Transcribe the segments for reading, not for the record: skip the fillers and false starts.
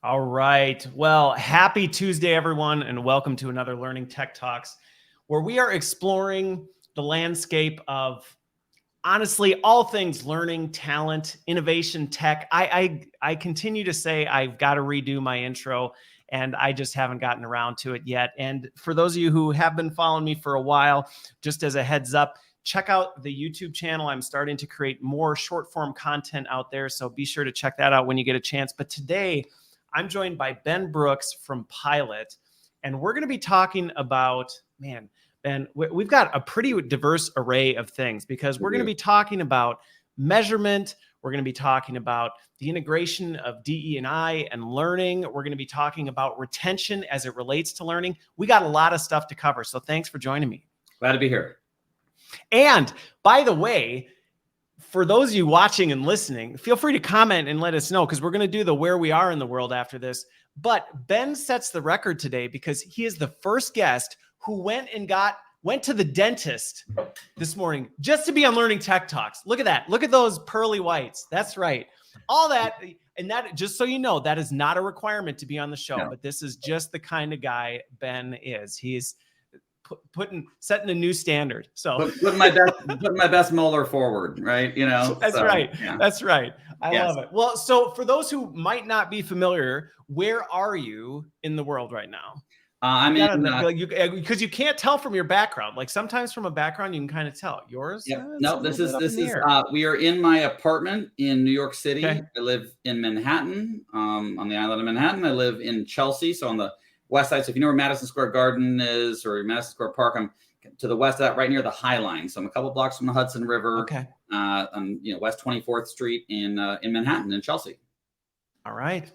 All right. Well, happy Tuesday, everyone, and welcome to another Learning Tech Talks, where we are exploring the landscape of, honestly, all things learning, talent, innovation, tech. I continue to say I've got to redo my intro, and I just haven't gotten around to it yet. And for those of you who have been following me for a while, just as a heads up, check out the YouTube channel. I'm starting to create more short form content out there, so be sure to check that out when you get a chance. But today, I'm joined by Ben Brooks from Pilot, and we're going to be talking about, man, Ben, we've got a pretty diverse array of things because we're going to be talking about measurement. We're going to be talking about the integration of DE&I and learning. We're going to be talking about retention as it relates to learning. We got a lot of stuff to cover, so thanks for joining me. Glad to be here. And by the way, for those of you watching and listening, feel free to comment and let us know, because we're going to do the where we are in the world after this. But Ben sets the record today because he is the first guest who went to the dentist this morning just to be on Learning Tech Talks. Look at that. Look at those pearly whites. That's right. All that. And that, just so you know, that is not a requirement to be on the show, but this is just the kind of guy Ben is. He's setting a new standard. So putting my best molar forward, right? You know, that's right. Yeah. That's right. I love it. Well, so for those who might not be familiar, where are you in the world right now? Because you can't tell from your background. Like sometimes from a background, you can kind of tell. Yours? Yeah. No, this is we are in my apartment in New York City. Okay. I live in Manhattan, on the island of Manhattan. I live in Chelsea, so on the west side. So if you know where Madison Square Garden is or Madison Square Park, I'm to the west of that, right near the High Line. So I'm a couple blocks from the Hudson River. Okay. On West 24th Street in Manhattan, in Chelsea. All right.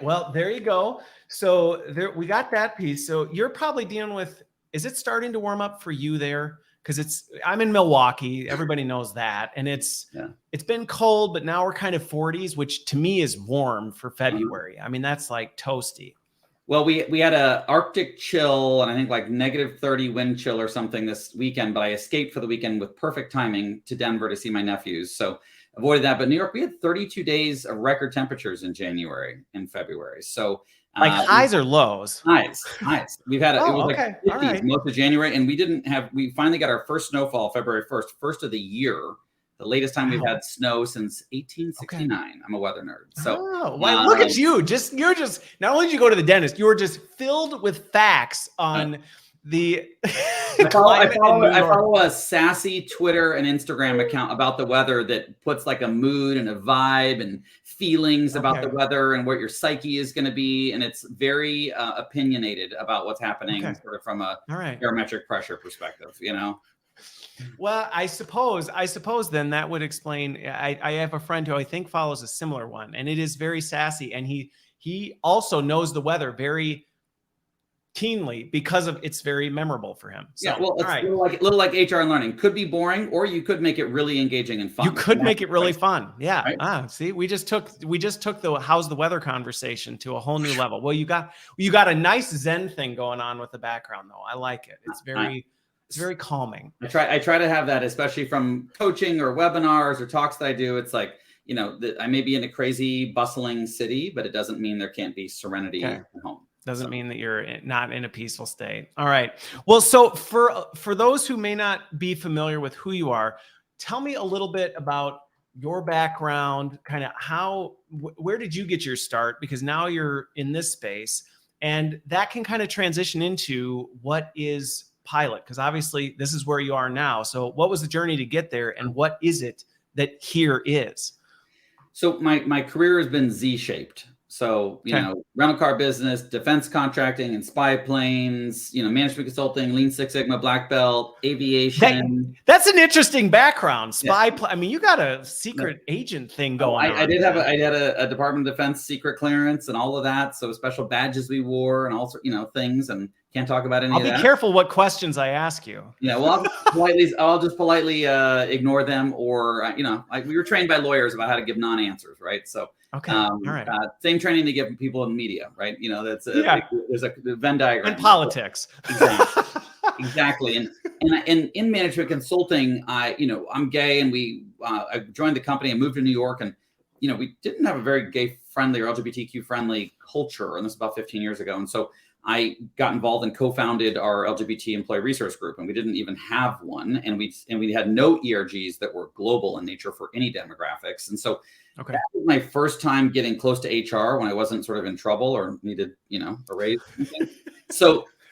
Well, there you go. So we got that piece. So you're probably dealing with, is it starting to warm up for you there? Because I'm in Milwaukee. Everybody knows that. And it's been cold, but now we're kind of 40s, which to me is warm for February. I mean, that's like toasty. Well, we had a Arctic chill and I think like -30 wind chill or something this weekend, but I escaped for the weekend with perfect timing to Denver to see my nephews. So avoided that. But New York, we had 32 days of record temperatures in January and February. So like highs or lows? Highs. We've had it was like 50s most of January, and we finally got our first snowfall February 1st of the year. The latest time we've had snow since 1869. Okay. I'm a weather nerd. So look at you. You're just not only did you go to the dentist, you were just filled with facts on the I follow a sassy Twitter and Instagram account about the weather that puts like a mood and a vibe and feelings about the weather and what your psyche is going to be. And it's very opinionated about what's happening sort of from a barometric pressure perspective, you know? Well, I suppose then that would explain. I have a friend who I think follows a similar one, and it is very sassy, and he also knows the weather very keenly because of it's very memorable for him. So, well, it's a little like HR and learning. Could be boring, or you could make it really engaging and fun. You could make it really fun. Yeah. Right? See, we just took the how's the weather conversation to a whole new level. Well, you got a nice Zen thing going on with the background though. I like it. It's very calming. I try to have that, especially from coaching or webinars or talks that I do. It's like, I may be in a crazy bustling city, but it doesn't mean there can't be serenity at home. Doesn't mean that you're not in a peaceful state. All right. Well, so for those who may not be familiar with who you are, tell me a little bit about your background, kind of where did you get your start? Because now you're in this space, and that can kind of transition into what is Pilot, because obviously this is where you are now. So what was the journey to get there, and what is it that here is? So my career has been Z-shaped. So, rental car business, defense contracting and spy planes, management consulting, Lean Six Sigma, black belt, aviation. That's an interesting background. I mean, you got a secret agent thing going on. I had a Department of Defense secret clearance and all of that. So special badges we wore and all sorts, things, and can't talk about any of that. I'll be careful what questions I ask you. Yeah. Well, I'll just politely ignore them, or, we were trained by lawyers about how to give non-answers. Right. So, all right. Same training they give people in media, right? That's there's a Venn diagram. And politics. Exactly. And in management consulting, I'm gay, and I joined the company and moved to New York, and we didn't have a very gay friendly or LGBTQ friendly culture. And this was about 15 years ago. And so I got involved and co-founded our LGBT employee resource group, and we didn't even have one. And we had no ERGs that were global in nature for any demographics. And so that was my first time getting close to HR when I wasn't sort of in trouble or needed, a raise.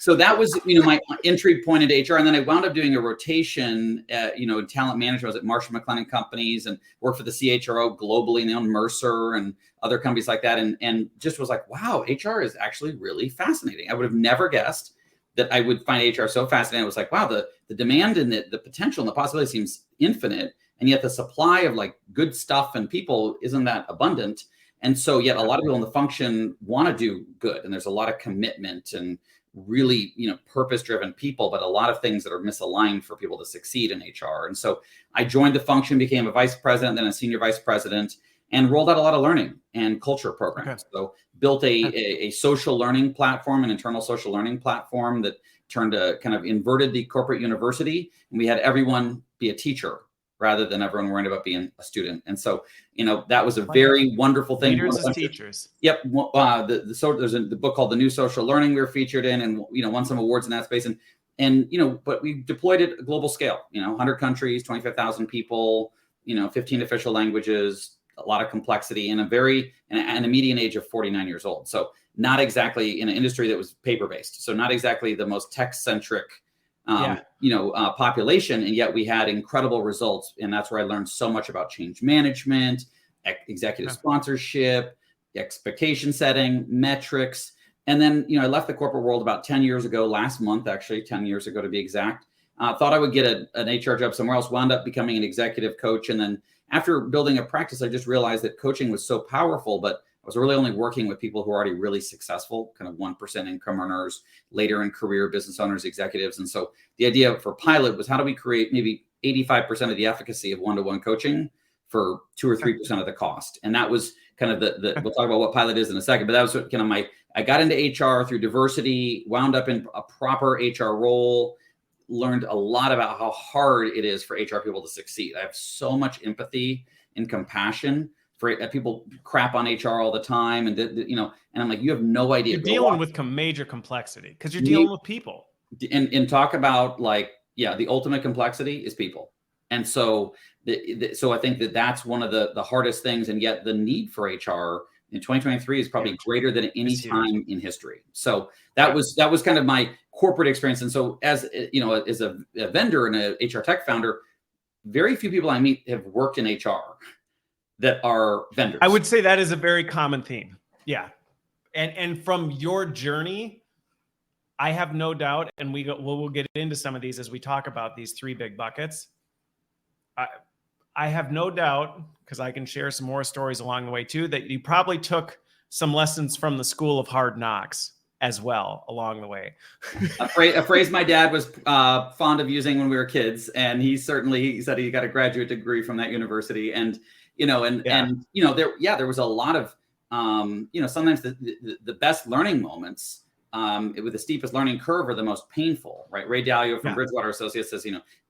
So that was, my entry point into HR. And then I wound up doing a rotation, in talent management. I was at Marshall McLennan Companies and worked for the CHRO globally, and they owned Mercer and other companies like that. And just was like, wow, HR is actually really fascinating. I would have never guessed that I would find HR so fascinating. I was like, wow, the demand and the potential and the possibility seems infinite. And yet the supply of like good stuff and people isn't that abundant. And so yet a lot of people in the function want to do good. And there's a lot of commitment and really, purpose-driven people, but a lot of things that are misaligned for people to succeed in HR. And so I joined the function, became a vice president, then a senior vice president, and rolled out a lot of learning and culture programs. So built a social learning platform, an internal social learning platform that inverted the corporate university. And we had everyone be a teacher rather than everyone worrying about being a student. And so, that was a very wonderful thing. Leaders as teachers. Yep. There's the book called The New Social Learning we were featured in, and, won some awards in that space. And but we deployed it at a global scale, 100 countries, 25,000 people, 15 official languages, a lot of complexity, and a median age of 49 years old. So not exactly in an industry that was paper-based. So not exactly the most tech-centric population. And yet we had incredible results. And that's where I learned so much about change management, executive sponsorship, expectation setting, metrics. And then, I left the corporate world about 10 years ago, last month, actually 10 years ago to be exact. Thought I would get an HR job somewhere else, wound up becoming an executive coach. And then after building a practice, I just realized that coaching was so powerful, but I was really only working with people who are already really successful, kind of 1% income earners, later in career business owners, executives. And so the idea for Pilot was, how do we create maybe 85% of the efficacy of one-to-one coaching for 2 or 3% of the cost? And that was kind of we'll talk about what Pilot is in a second, but that was kind of I got into HR through diversity, wound up in a proper HR role, learned a lot about how hard it is for HR people to succeed. I have so much empathy and compassion for people. Crap on HR all the time. And, and I'm like, you have no idea. You're dealing with major complexity because you're dealing with people. And talk about the ultimate complexity is people. And so, so I think that's one of the hardest things. And yet the need for HR in 2023 is probably greater than any time in history. So that was kind of my corporate experience. And so as a vendor and a HR tech founder, very few people I meet have worked in HR that are vendors. I would say that is a very common theme. Yeah. And from your journey, I have no doubt, and we'll get into some of these as we talk about these 3 big buckets. I have no doubt, because I can share some more stories along the way too, that you probably took some lessons from the school of hard knocks as well along the way. A phrase my dad was fond of using when we were kids, and he said he got a graduate degree from that university. And there was a lot of sometimes the best learning moments with the steepest learning curve are the most painful, right? Ray Dalio from Bridgewater Associates says,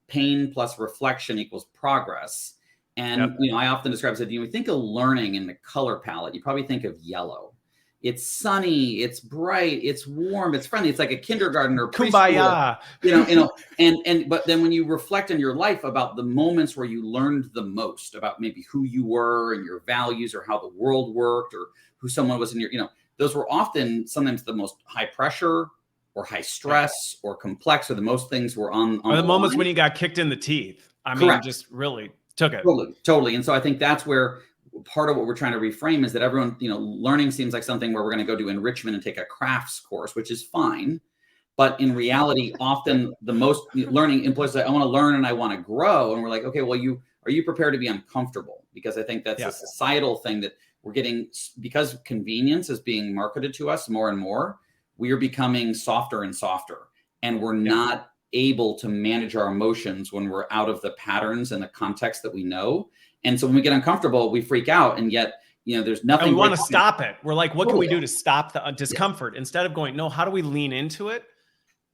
pain plus reflection equals progress. And, I often describe it, when you think of learning in the color palette, you probably think of yellow. It's sunny, it's bright, it's warm, it's friendly. It's like a kindergarten or kumbaya, but then when you reflect on your life about the moments where you learned the most about maybe who you were and your values or how the world worked or who someone was in your, those were often sometimes the most high pressure or high stress or complex, or the most things were on the moments when you got kicked in the teeth. Correct. Just really took it. Totally. And so I think that's where part of what we're trying to reframe is that everyone, learning seems like something where we're going to go do enrichment and take a crafts course, which is fine. But in reality, often the most learning employees say, I want to learn and I want to grow. And we're like, okay, well, are you prepared to be uncomfortable? Because I think that's a societal thing that we're getting, because convenience is being marketed to us more and more. We are becoming softer and softer, and we're not able to manage our emotions when we're out of the patterns and the context that we know. And so when we get uncomfortable, we freak out, and yet, there's nothing. And we want to stop it. We're like, what can we do to stop the discomfort? Instead of going, no, how do we lean into it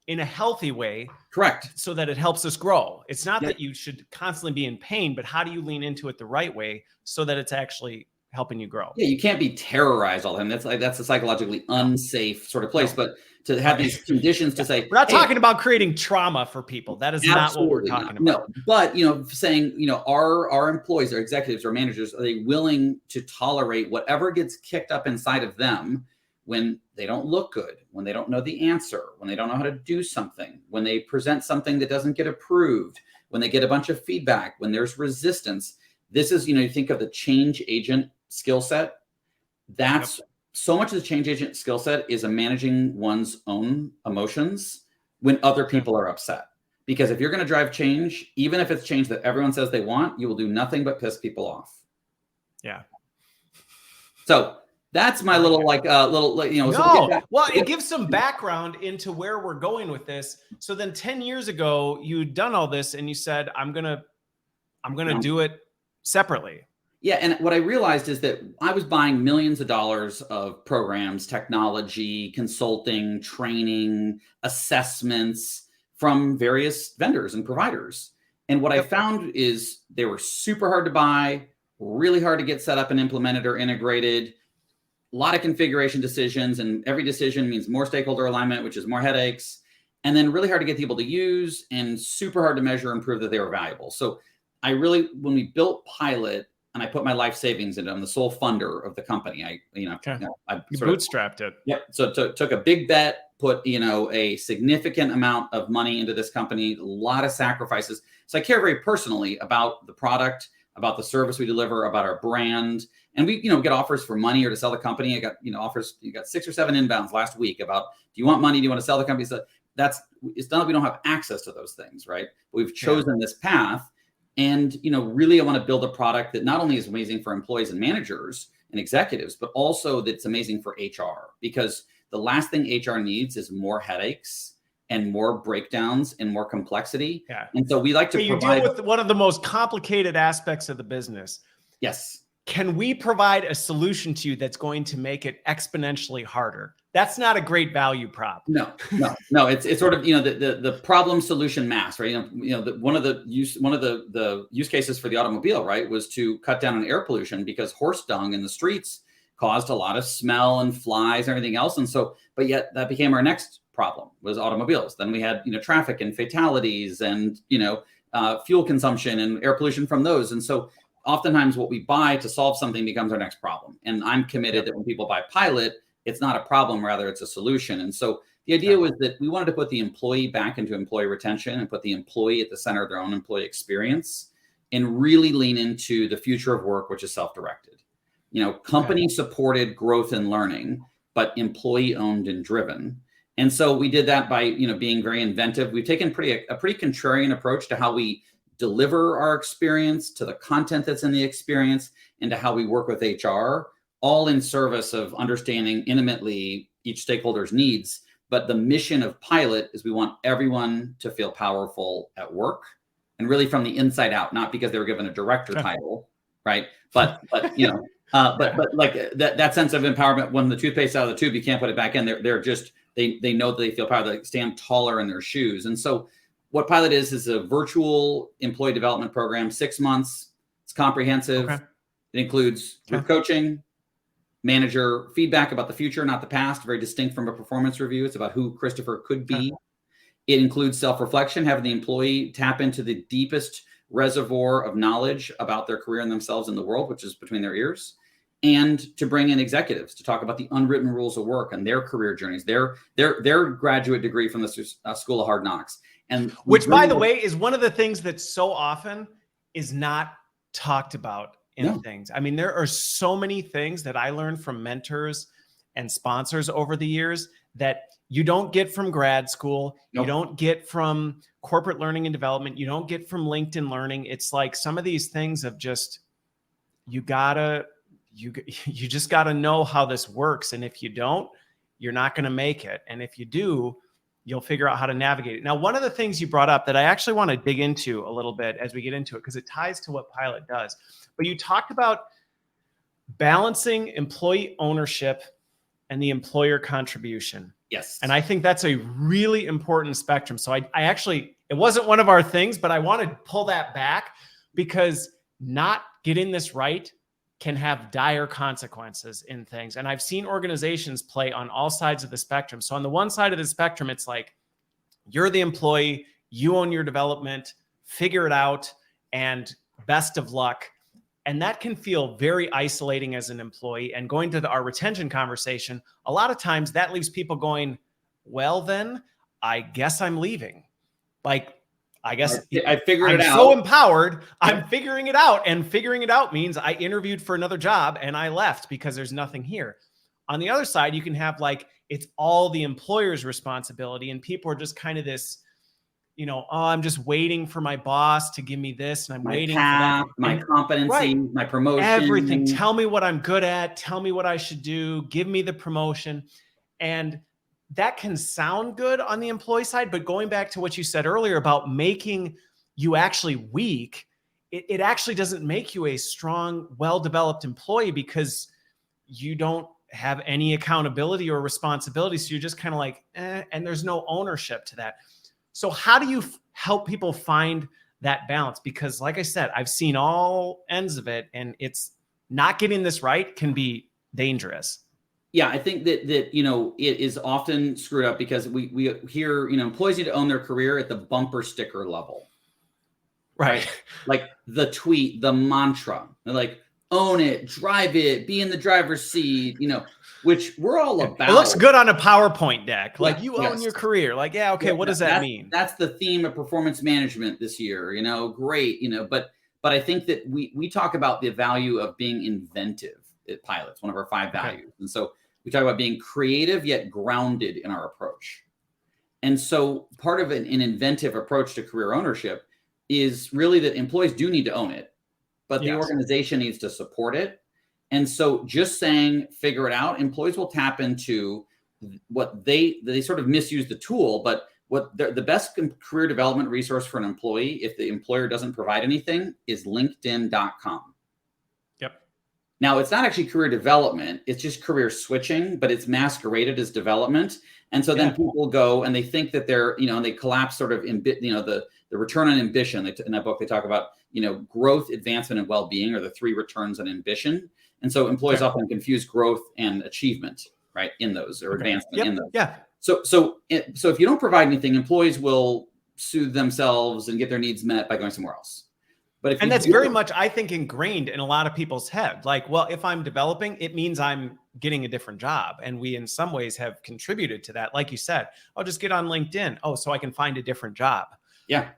in a healthy way? Correct. So that it helps us grow. It's not that you should constantly be in pain, but how do you lean into it the right way so that it's actually helping you grow. Yeah, you can't be terrorized all the time. That's a psychologically unsafe sort of place. But to have these conditions to say, we're not talking about creating trauma for people. That is not what we're talking about. No, but saying, our employees, our executives, our managers, are they willing to tolerate whatever gets kicked up inside of them when they don't look good, when they don't know the answer, when they don't know how to do something, when they present something that doesn't get approved, when they get a bunch of feedback, when there's resistance. This is, you think of the change agent skill set. That's so much of the change agent skill set is managing one's own emotions when other people are upset. Because if you're going to drive change, even if it's change that everyone says they want, you will do nothing but piss people off. Yeah. So that's my little, well, it gives some background into where we're going with this. So then 10 years ago, you'd done all this and you said, I'm going to do it separately. Yeah. And what I realized is that I was buying millions of dollars of programs, technology, consulting, training, assessments from various vendors and providers. And what I found is they were super hard to buy, really hard to get set up and implemented or integrated, a lot of configuration decisions, and every decision means more stakeholder alignment, which is more headaches, and then really hard to get people to use and super hard to measure and prove that they were valuable. So I really, when we built Pilot and I put my life savings into it, I'm the sole funder of the company. I bootstrapped it. Yep. So took a big bet, put, a significant amount of money into this company, a lot of sacrifices. So I care very personally about the product, about the service we deliver, about our brand. And we, get offers for money or to sell the company. I got, offers, you got 6 or 7 inbounds last week about, do you want money? Do you want to sell the company? So it's not that we don't have access to those things, right? But we've chosen this path. And, really, I want to build a product that not only is amazing for employees and managers and executives, but also that's amazing for HR, because the last thing HR needs is more headaches and more breakdowns and more complexity. Yeah. And so we like to provide. You deal with one of the most complicated aspects of the business. Yes. Can we provide a solution to you that's going to make it exponentially harder? That's not a great value prop. No. It's sort of, the problem solution mass, right? One of the use cases for the automobile, right, was to cut down on air pollution because horse dung in the streets caused a lot of smell and flies and everything else. And so, but yet that became our next problem, was automobiles. Then we had, traffic and fatalities and, fuel consumption and air pollution from those. And so oftentimes what we buy to solve something becomes our next problem. And I'm committed that when people buy Pilot, it's not a problem, rather it's a solution. And so the idea was that we wanted to put the employee back into employee retention and put the employee at the center of their own employee experience and really lean into the future of work, which is self-directed. Company supported growth and learning, but employee owned and driven. And so we did that by, being very inventive. We've taken a pretty contrarian approach to how we deliver our experience, to the content that's in the experience, and to how we work with HR, all in service of understanding intimately each stakeholder's needs. But the mission of Pilot is we want everyone to feel powerful at work, and really from the inside out, not because they were given a director title, right? But like that sense of empowerment. When the toothpaste out of the tube, you can't put it back in. They're just they know that they feel powerful. They stand taller in their shoes. And so what Pilot is a virtual employee development program, 6 months. It's comprehensive. Okay. It includes group coaching, manager feedback about the future, not the past, very distinct from a performance review. It's about who Christopher could be. It includes self-reflection, having the employee tap into the deepest reservoir of knowledge about their career and themselves in the world, which is between their ears, and to bring in executives to talk about the unwritten rules of work and their career journeys, their graduate degree from the School of Hard Knocks. And which, by the way, is one of the things that so often is not talked about in things. I mean, there are so many things that I learned from mentors and sponsors over the years that you don't get from grad school. You don't get from corporate learning and development. You don't get from LinkedIn learning. It's like some of these things of just, you just gotta know how this works. And if you don't, you're not going to make it. And if you do, you'll figure out how to navigate it. Now, one of the things you brought up that I actually want to dig into a little bit as we get into it, because it ties to what Pilot does, but you talked about balancing employee ownership and the employer contribution. Yes. And I think that's a really important spectrum. So I actually, it wasn't one of our things, but I wanted to pull that back, because not getting this right can have dire consequences in things. And I've seen organizations play on all sides of the spectrum. So on the one side of the spectrum, it's like, you're the employee, you own your development, figure it out, and best of luck. And that can feel very isolating as an employee. And going to our retention conversation, a lot of times that leaves people going, well, then I guess I'm leaving. Like, I guess I figured it out. I'm so empowered. I'm figuring it out. And figuring it out means I interviewed for another job and I left because there's nothing here. On the other side, you can have like, it's all the employer's responsibility. And people are just kind of this, you know, oh, I'm just waiting for my boss to give me this. And I'm waiting for that. My competency, my promotion. Everything. Tell me what I'm good at. Tell me what I should do. Give me the promotion. And that can sound good on the employee side, but going back to what you said earlier about making you actually weak, it actually doesn't make you a strong, well-developed employee because you don't have any accountability or responsibility. So you're just kind of like, and there's no ownership to that. So how do you help people find that balance? Because like I said, I've seen all ends of it, and it's not getting this right can be dangerous. Yeah, I think that you know, it is often screwed up because we hear, you know, employees need to own their career at the bumper sticker level. Right. Like the tweet, the mantra, like own it, drive it, be in the driver's seat, you know, which we're all about. It looks good on a PowerPoint deck. Like you own your career. Like, yeah, okay, what does that mean? That's the theme of performance management this year, you know, great, you know, but I think that we talk about the value of being inventive at Pilots, one of our 5 values. And so we talk about being creative yet grounded in our approach. And so part of an inventive approach to career ownership is really that employees do need to own it, but the organization needs to support it. And so just saying, figure it out, employees will tap into what they sort of misuse the tool, but what the best career development resource for an employee, if the employer doesn't provide anything, is linkedin.com. Now, it's not actually career development. It's just career switching, but it's masqueraded as development. And so then people go and they think that they're, you know, and they collapse sort of, you know, the return on ambition. In that book, they talk about, you know, growth, advancement, and well-being are the 3 returns on ambition. And so employees often confuse growth and achievement, right, in those, or advancement in those. So if you don't provide anything, employees will soothe themselves and get their needs met by going somewhere else. But and that's very much, I think, ingrained in a lot of people's head. Like, well, if I'm developing, it means I'm getting a different job. And we, in some ways, have contributed to that. Like you said, I'll just get on LinkedIn. Oh, so I can find a different job. Yeah.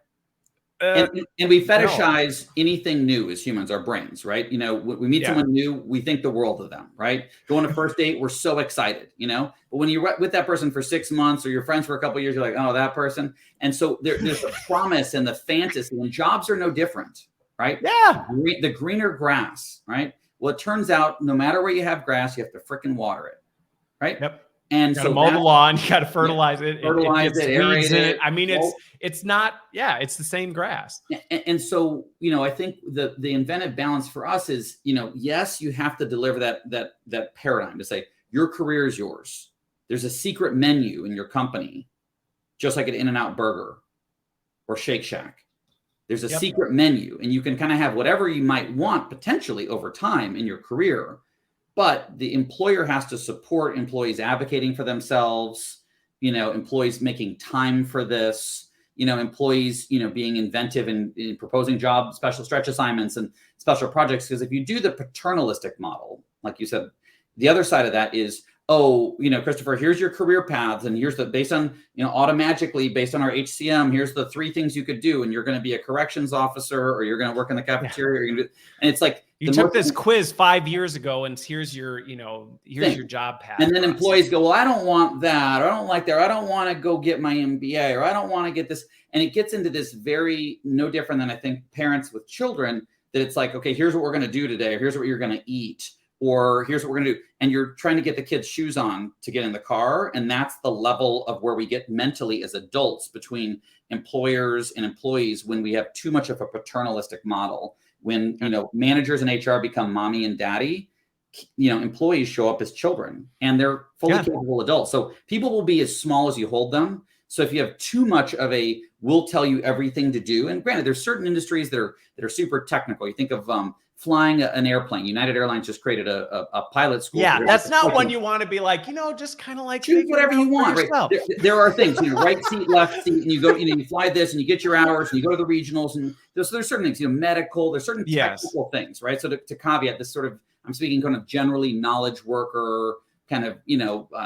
And we fetishize anything new as humans, our brains, right? You know, when we meet someone new, we think the world of them, right? Go on a first date, we're so excited, you know? But when you're with that person for 6 months or you're friends for a couple of years, you're like, oh, that person. And so there's the promise and the fantasy, and jobs are no different. Right? Yeah. The greener grass, right? Well, it turns out no matter where you have grass, you have to frickin' water it, right? Yep. And so mow the lawn, you got to fertilize it. Fertilize it, aerate it. I mean, it's not, it's the same grass. And so, you know, I think the inventive balance for us is, you know, yes, you have to deliver that paradigm to say your career is yours. There's a secret menu in your company, just like an In-N-Out Burger or Shake Shack. There's a secret menu, and you can kind of have whatever you might want potentially over time in your career, but the employer has to support employees advocating for themselves, you know, employees making time for this, you know, employees, you know, being inventive in proposing job special stretch assignments and special projects. Because if you do the paternalistic model, like you said, the other side of that is, oh, you know, Christopher, here's your career paths, and here's based on, you know, automatically based on our HCM, here's the 3 things you could do, and you're going to be a corrections officer, or you're going to work in the cafeteria, or you're going to do, and it's like you took this quiz 5 years ago, and here's your, you know, here's your job path. And then employees go, well, I don't want that, or I don't like that, or I don't want to go get my MBA, or I don't want to get this, and it gets into this very no different than I think parents with children, that it's like, okay, here's what we're going to do today, or here's what you're going to eat. Or here's what we're going to do. And you're trying to get the kids' shoes on to get in the car. And that's the level of where we get mentally as adults between employers and employees when we have too much of a paternalistic model. When, you know, managers and HR become mommy and daddy, you know, employees show up as children and they're fully capable adults. So people will be as small as you hold them. So if you have too much of we'll tell you everything to do. And granted, there's certain industries that are super technical. You think of flying an airplane. United Airlines just created a pilot school. Yeah, that's not one you want to be like, just kind of like choose whatever you want, right? There are things, right seat, left seat, and you go, you fly this and you get your hours and you go to the regionals, and there's certain things, medical, there's certain technical things, right? So to caveat this sort of, I'm speaking kind of generally knowledge worker, kind of,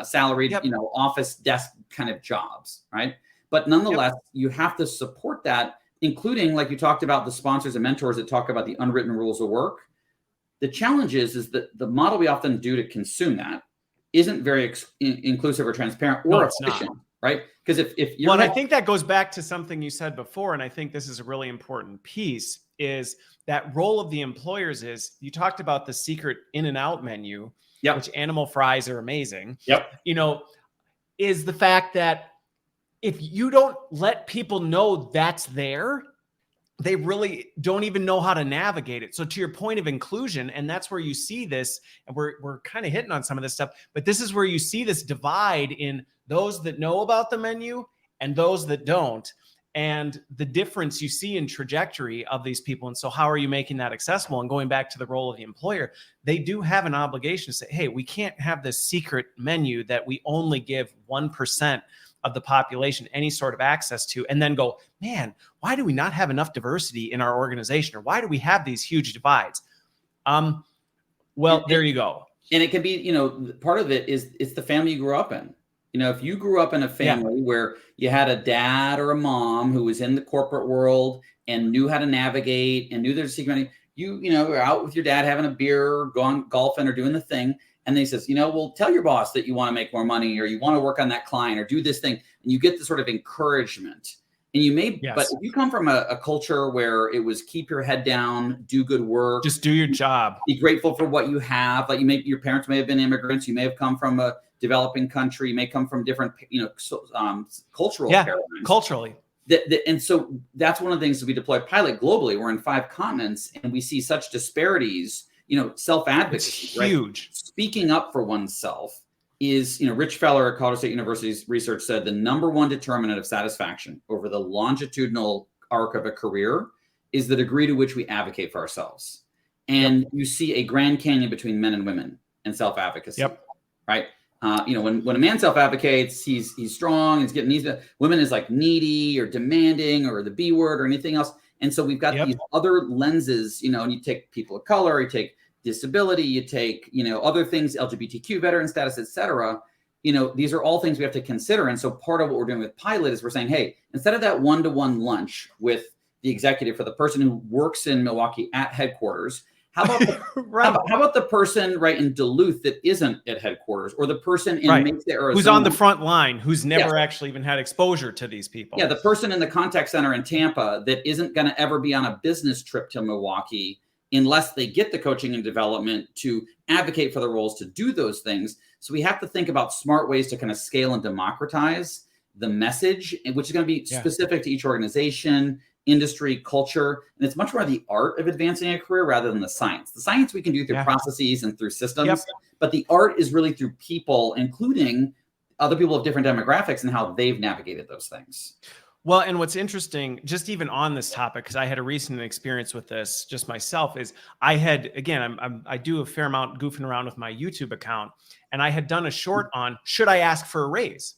salaried, office desk kind of jobs, right? But nonetheless, you have to support that, including, like you talked about, the sponsors and mentors that talk about the unwritten rules of work. The challenge is that the model we often do to consume that isn't very inclusive or transparent or efficient, right? Because if you're and I think that goes back to something you said before, and I think this is a really important piece, is that role of the employers is, you talked about the secret in and out menu, which animal fries are amazing. Is the fact that if you don't let people know that's there, they really don't even know how to navigate it. So to your point of inclusion, and that's where you see this, and we're kind of hitting on some of this stuff, but this is where you see this divide in those that know about the menu and those that don't, and the difference you see in trajectory of these people. And so how are you making that accessible? And going back to the role of the employer, they do have an obligation to say, hey, we can't have this secret menu that we only give 1% of the population any sort of access to, and then go, man, why do we not have enough diversity in our organization? Or why do we have these huge divides? There you go. And it can be, part of it is it's the family you grew up in. If you grew up in a family where you had a dad or a mom who was in the corporate world and knew how to navigate and knew there's a secret menu, you were out with your dad having a beer, going golfing or doing the thing. And then he says, well, tell your boss that you want to make more money, or you want to work on that client, or do this thing. And you get the sort of encouragement. And you may, but if you come from a culture where it was keep your head down, do good work, just do your job, be grateful for what you have. Like your parents may have been immigrants. You may have come from a developing country. You may come from different, cultural paradigms. Culturally. And so that's one of the things that we deploy pilot globally. We're in 5 continents, and we see such disparities. Self-advocacy, it's huge. Right? Speaking up for oneself is, Rich Feller at Colorado State University's research said the #1 determinant of satisfaction over the longitudinal arc of a career is the degree to which we advocate for ourselves. And you see a Grand Canyon between men and women and self-advocacy, right? When a man self-advocates, he's strong, he's getting these. Women is like needy or demanding or the B word or anything else. And so we've got these other lenses, and you take people of color, you take disability, you take, other things, LGBTQ, veteran status, et cetera. These are all things we have to consider. And so part of what we're doing with Pilot is we're saying, hey, instead of that one-to-one lunch with the executive for the person who works in Milwaukee at headquarters, how about how about the person right in Duluth that isn't at headquarters, or the person in Mesa, Arizona, who's on the front line, who's never actually even had exposure to these people? Yeah, the person in the contact center in Tampa that isn't going to ever be on a business trip to Milwaukee unless they get the coaching and development to advocate for the roles to do those things. So we have to think about smart ways to kind of scale and democratize the message, which is going to be specific to each organization, industry, culture, and it's much more the art of advancing a career rather than the science. The science we can do through processes and through systems, but the art is really through people, including other people of different demographics and how they've navigated those things. Well, and what's interesting, just even on this topic, because I had a recent experience with this just myself, is I had, again, I do a fair amount goofing around with my YouTube account, and I had done a short on, should I ask for a raise?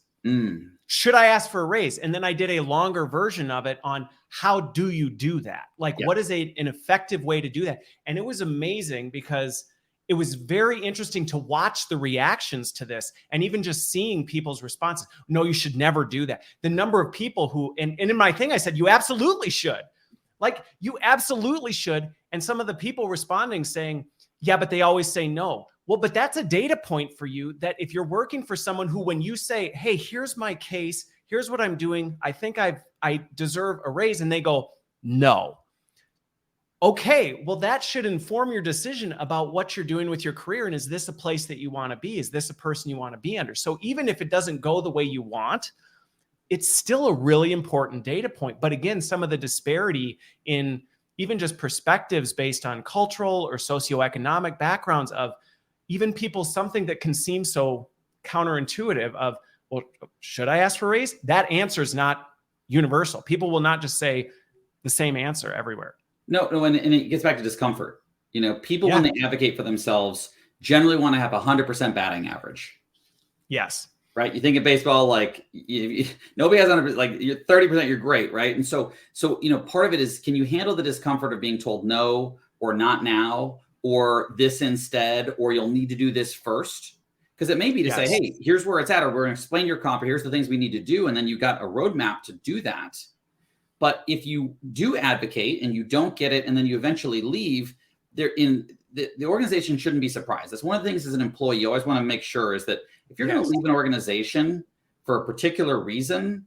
Should I ask for a raise? And then I did a longer version of it on how do you do that? Like, what is an effective way to do that? And it was amazing because it was very interesting to watch the reactions to this, and even just seeing people's responses. No, you should never do that. The number of people who, and in my thing, I said, you absolutely should. Like, you absolutely should. And some of the people responding saying, yeah, but they always say no. Well, but that's a data point for you that if you're working for someone who, when you say, hey, here's my case, here's what I'm doing, I think I deserve a raise, and they go, no. Okay, well, that should inform your decision about what you're doing with your career. And is this a place that you want to be? Is this a person you want to be under? So even if it doesn't go the way you want, it's still a really important data point. But again, some of the disparity in even just perspectives based on cultural or socioeconomic backgrounds of even people, something that can seem so counterintuitive of, well, should I ask for a raise? That answer is not universal. People will not just say the same answer everywhere. No, and it gets back to discomfort. You know, people when they advocate for themselves generally want to have 100% batting average. Yes. Right. You think of baseball, like nobody has 100%, like you're 30%, you're great. Right. And so, you know, part of it is, can you handle the discomfort of being told no, or not now, or this instead, or you'll need to do this first? Because it may be to say, hey, here's where it's at, or we're going to explain your comp, or here's the things we need to do. And then you got a roadmap to do that. But if you do advocate and you don't get it, and then you eventually leave, the organization shouldn't be surprised. That's one of the things as an employee, you always want to make sure is that if you're going to leave an organization for a particular reason,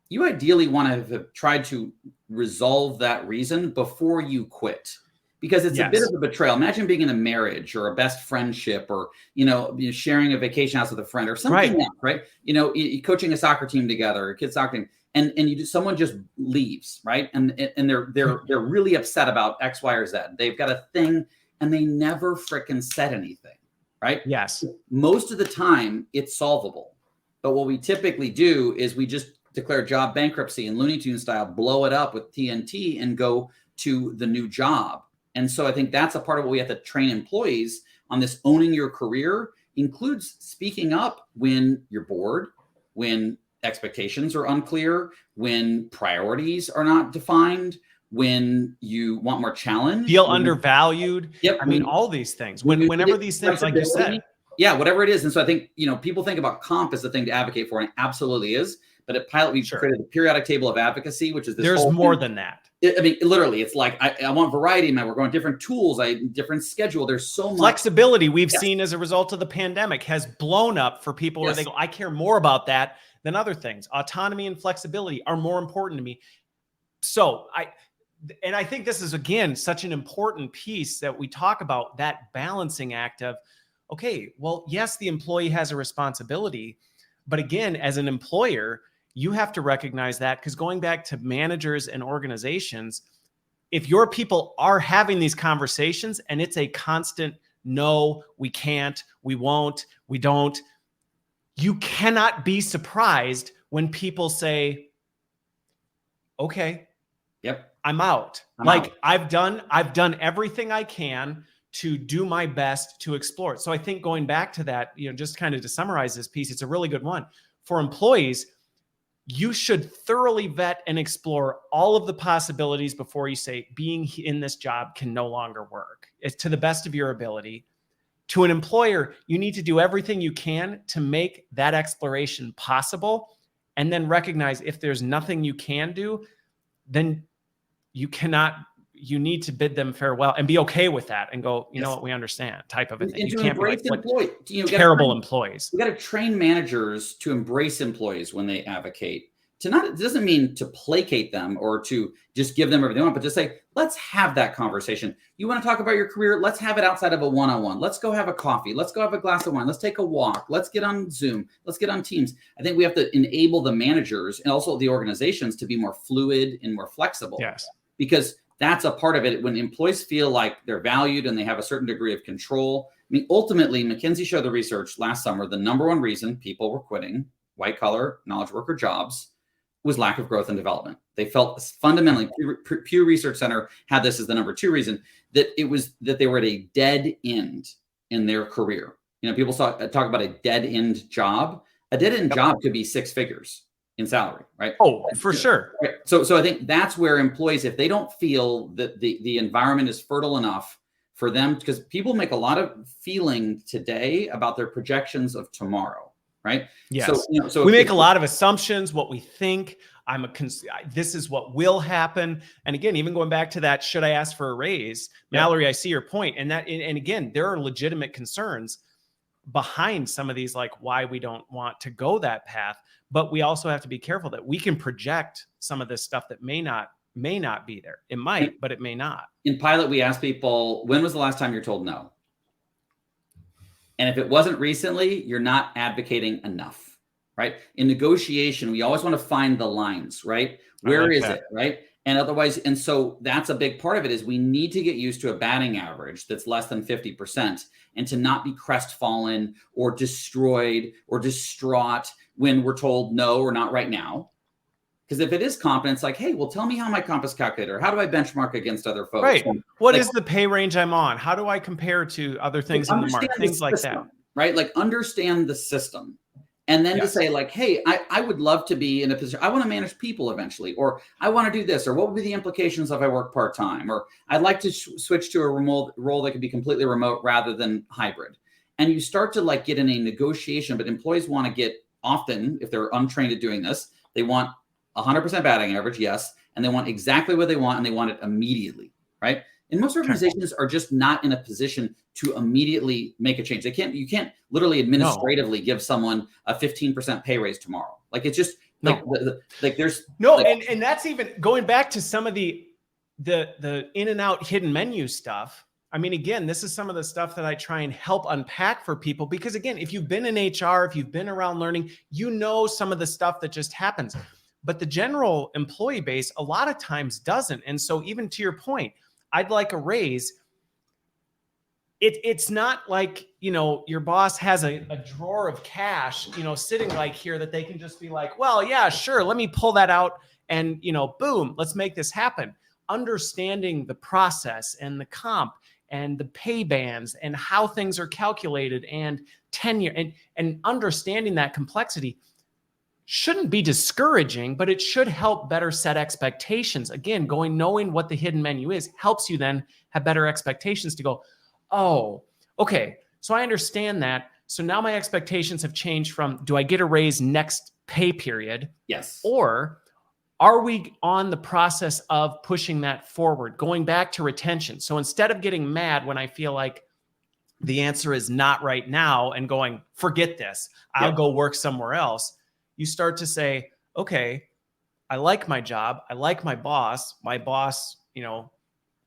you ideally want to have tried to resolve that reason before you quit, because it's a bit of a betrayal. Imagine being in a marriage or a best friendship, or, you know, sharing a vacation house with a friend or something else, right? You know, coaching a soccer team together, a kid's soccer team, and someone just leaves, right? And they're really upset about X, Y, or Z. They've got a thing and they never frickin' said anything. Right? Yes. Most of the time it's solvable. But what we typically do is we just declare job bankruptcy and Looney Tunes style, blow it up with TNT and go to the new job. And so I think that's a part of what we have to train employees on. This owning your career includes speaking up when you're bored, when expectations are unclear, when priorities are not defined, when you want more challenge, feel undervalued. Yep. I mean, all these things, whenever these things, like you said, whatever it is. And so I think, you know, people think about comp as the thing to advocate for, and it absolutely is. But at Pilot, we've created the periodic table of advocacy, which is this. There's more than that. I mean, literally, it's like, I want variety, man. We're going different tools, different schedule. There's so much flexibility we've seen as a result of the pandemic has blown up for people where they go, I care more about that than other things. Autonomy and flexibility are more important to me. So I think this is, again, such an important piece that we talk about, that balancing act of, okay, well, yes, the employee has a responsibility, but again, as an employer, you have to recognize that, because going back to managers and organizations, if your people are having these conversations and it's a constant, no, we can't, we won't, we don't, you cannot be surprised when people say, okay, I'm out. I've done everything I can to do my best to explore it. So I think going back to that, you know, just kind of to summarize this piece, it's a really good one. For employees, you should thoroughly vet and explore all of the possibilities before you say being in this job can no longer work. It's to the best of your ability. To an employer, you need to do everything you can to make that exploration possible, and then recognize if there's nothing you can do, then you need to bid them farewell and be okay with that and go, you know what, we understand, type of a thing. You can't be like, terrible employees. We got to train managers to embrace employees when they advocate. It doesn't mean to placate them or to just give them everything they want, but just say, let's have that conversation. You want to talk about your career? Let's have it outside of a one-on-one. Let's go have a coffee. Let's go have a glass of wine. Let's take a walk. Let's get on Zoom. Let's get on Teams. I think we have to enable the managers and also the organizations to be more fluid and more flexible. Yes. Because that's a part of it. When employees feel like they're valued and they have a certain degree of control. I mean, ultimately, McKinsey showed the research last summer, the number one reason people were quitting white collar knowledge worker jobs was lack of growth and development. They felt fundamentally, Pew Research Center had this as the number two reason, that they were at a dead end in their career. You know, people talk about a dead end job. A dead end job could be 6 figures in salary, right? Oh, for sure. Right. So I think that's where employees, if they don't feel that the environment is fertile enough for them, because people make a lot of feeling today about their projections of tomorrow, right? Yes. So we make a lot of assumptions, what we think. This is what will happen. And again, even going back to that, should I ask for a raise? Mallory, I see your point. And again, there are legitimate concerns behind some of these, like why we don't want to go that path. But we also have to be careful that we can project some of this stuff that may not be there. It might, but it may not. In Pilot, we ask people, when was the last time you're told no? And if it wasn't recently, you're not advocating enough, right? In negotiation, we always want to find the lines, right? Where is it, right? And otherwise, and so that's a big part of it, is we need to get used to a batting average that's less than 50% and to not be crestfallen or destroyed or distraught when we're told no or not right now. Because if it is comp, it's like, hey, well, tell me how my comp is calculated. Or how do I benchmark against other folks? Right. And what is the pay range I'm on? How do I compare to other things in the market? Things like that. Right? Like understand the system. And then to say like, hey, I would love to be in a position, I want to manage people eventually, or I want to do this, or what would be the implications if I work part-time, or I'd like to switch to a remote role that could be completely remote rather than hybrid. And you start to like get in a negotiation, but employees want to get often, if they're untrained at doing this, they want 100% batting average, yes, and they want exactly what they want, and they want it immediately, right? And most organizations are just not in a position to immediately make a change. You can't literally administratively give someone a 15% pay raise tomorrow. Like it's just like there's no, and that's even going back to some of the in and out hidden menu stuff. I mean, again, this is some of the stuff that I try and help unpack for people, because again, if you've been in HR, if you've been around learning, you know some of the stuff that just happens. But the general employee base a lot of times doesn't. And so even to your point, I'd like a raise. It's not like, your boss has a drawer of cash, sitting right here that they can just be like, well, yeah, sure. Let me pull that out and, boom, let's make this happen. Understanding the process and the comp and the pay bands and how things are calculated and tenure and understanding that complexity shouldn't be discouraging, but it should help better set expectations. Again, knowing what the hidden menu is helps you then have better expectations to go, oh, okay, so I understand that. So now my expectations have changed from, do I get a raise next pay period? Yes. Or are we on the process of pushing that forward, going back to retention? So instead of getting mad when I feel like the answer is not right now and going, forget this, I'll go work somewhere else, you start to say, okay, I like my job. I like my boss. My boss,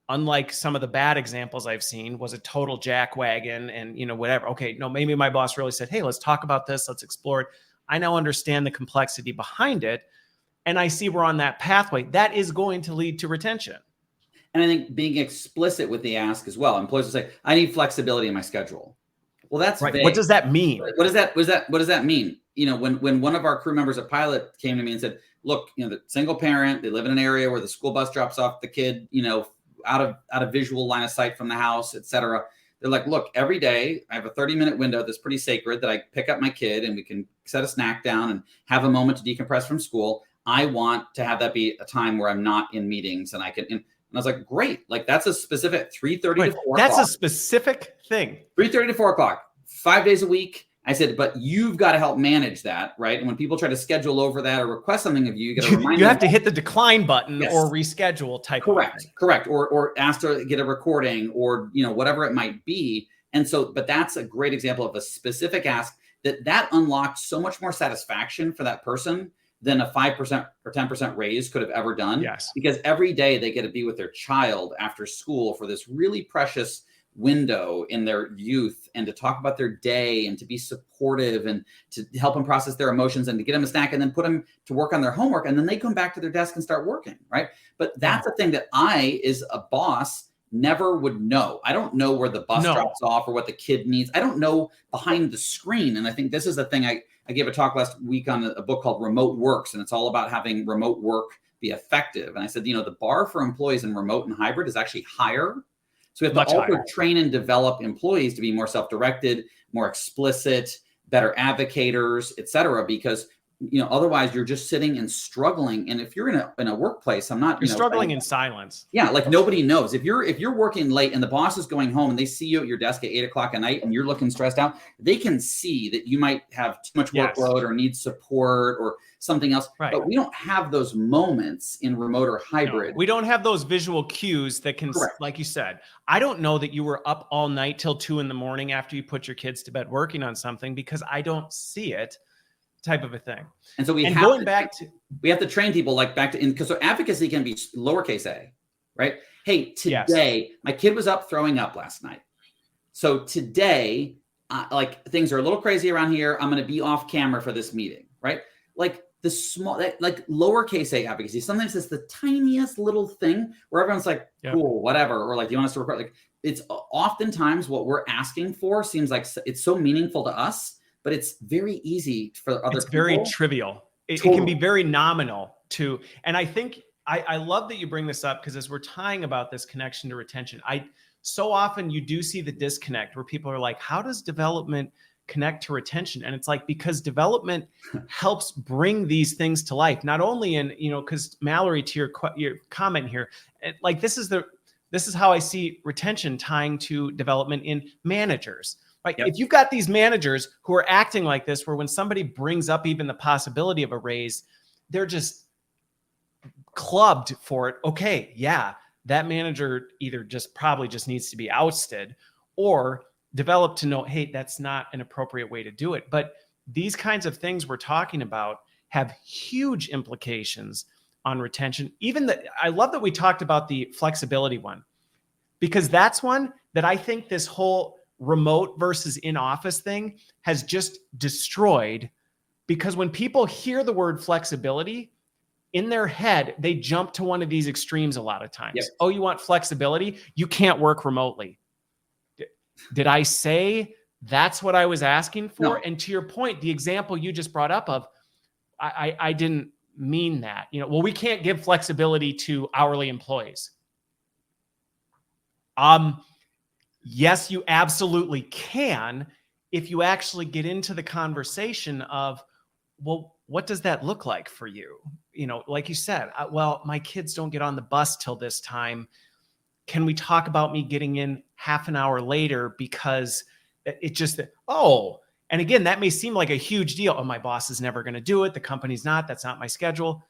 unlike some of the bad examples I've seen, was a total jackwagon and, whatever. Okay, no, maybe my boss really said, hey, let's talk about this. Let's explore it. I now understand the complexity behind it. And I see we're on that pathway. That is going to lead to retention. And I think being explicit with the ask as well. Employees will say, I need flexibility in my schedule. Well, that's right. Vague. What does that mean? What does that mean? When one of our crew members at Pilot came to me and said, look, the single parent, they live in an area where the school bus drops off the kid, out of visual line of sight from the house, et cetera. They're like, look, every day I have a 30-minute window that's pretty sacred that I pick up my kid and we can set a snack down and have a moment to decompress from school. I want to have that be a time where I'm not in meetings and I can. And I was like, great. Like that's a specific 3:30 to 4 o'clock. That's a specific thing. 3:30 to 4 o'clock, 5 days a week. I said, but you've got to help manage that, right? And when people try to schedule over that or request something of you, you got to remind them. You have to hit the decline button or reschedule type. Correct. Or ask to get a recording or, whatever it might be. And so, but that's a great example of a specific ask that unlocked so much more satisfaction for that person than a 5% or 10% raise could have ever done. Yes. Because every day they get to be with their child after school for this really precious window in their youth and to talk about their day and to be supportive and to help them process their emotions and to get them a snack and then put them to work on their homework. And then they come back to their desk and start working, right? But that's a thing that I, as a boss, never would know. I don't know where the bus drops off or what the kid needs. I don't know behind the screen. And I think this is the thing. I gave a talk last week on a book called Remote Works, and it's all about having remote work be effective. And I said, the bar for employees in remote and hybrid is actually higher. So we have to also train and develop employees to be more self-directed, more explicit, better advocators, et cetera, because otherwise you're just sitting and struggling. And if you're in a workplace, you're struggling in silence. Yeah, like nobody knows. If you're working late and the boss is going home and they see you at your desk at 8 o'clock at night and you're looking stressed out, they can see that you might have too much workload or need support or something else. Right. But we don't have those moments in remote or hybrid. No, we don't have those visual cues that can, like you said, I don't know that you were up all night till 2 a.m. after you put your kids to bed working on something because I don't see it. Type of a thing. And so we have to train people because so advocacy can be lowercase a, right? Hey, today my kid was up throwing up last night. So today, things are a little crazy around here. I'm going to be off camera for this meeting, right? Like the small, like lowercase a advocacy. Sometimes it's the tiniest little thing where everyone's like, cool, whatever. Or like, do you want us to record? Like it's oftentimes what we're asking for seems like it's so meaningful to us. But it's very easy for other people. It's very trivial. It can be very nominal. too. And I think I love that you bring this up, because as we're tying about this connection to retention, so often you do see the disconnect where people are like, how does development connect to retention? And it's like, because development helps bring these things to life, not only in, because Mallory, to your comment here, like this is how I see retention tying to development in managers. Right? Yep. If you've got these managers who are acting like this, where when somebody brings up even the possibility of a raise, they're just clubbed for it. Okay, yeah, that manager either probably just needs to be ousted, or develop to know, hey, that's not an appropriate way to do it. But these kinds of things we're talking about have huge implications on retention. I love that we talked about the flexibility one, because that's one that I think this whole remote versus in-office thing has just destroyed. Because when people hear the word flexibility, in their head, they jump to one of these extremes a lot of times. Yep. Oh, you want flexibility? You can't work remotely. Did I say that's what I was asking for? No. And to your point, the example you just brought up of, I didn't mean that. Well, we can't give flexibility to hourly employees. Yes, you absolutely can, if you actually get into the conversation of, well, what does that look like for you? Like you said, well, my kids don't get on the bus till this time. Can we talk about me getting in half an hour later, because it just, and again, that may seem like a huge deal. Oh, my boss is never going to do it. The company's not, that's not my schedule.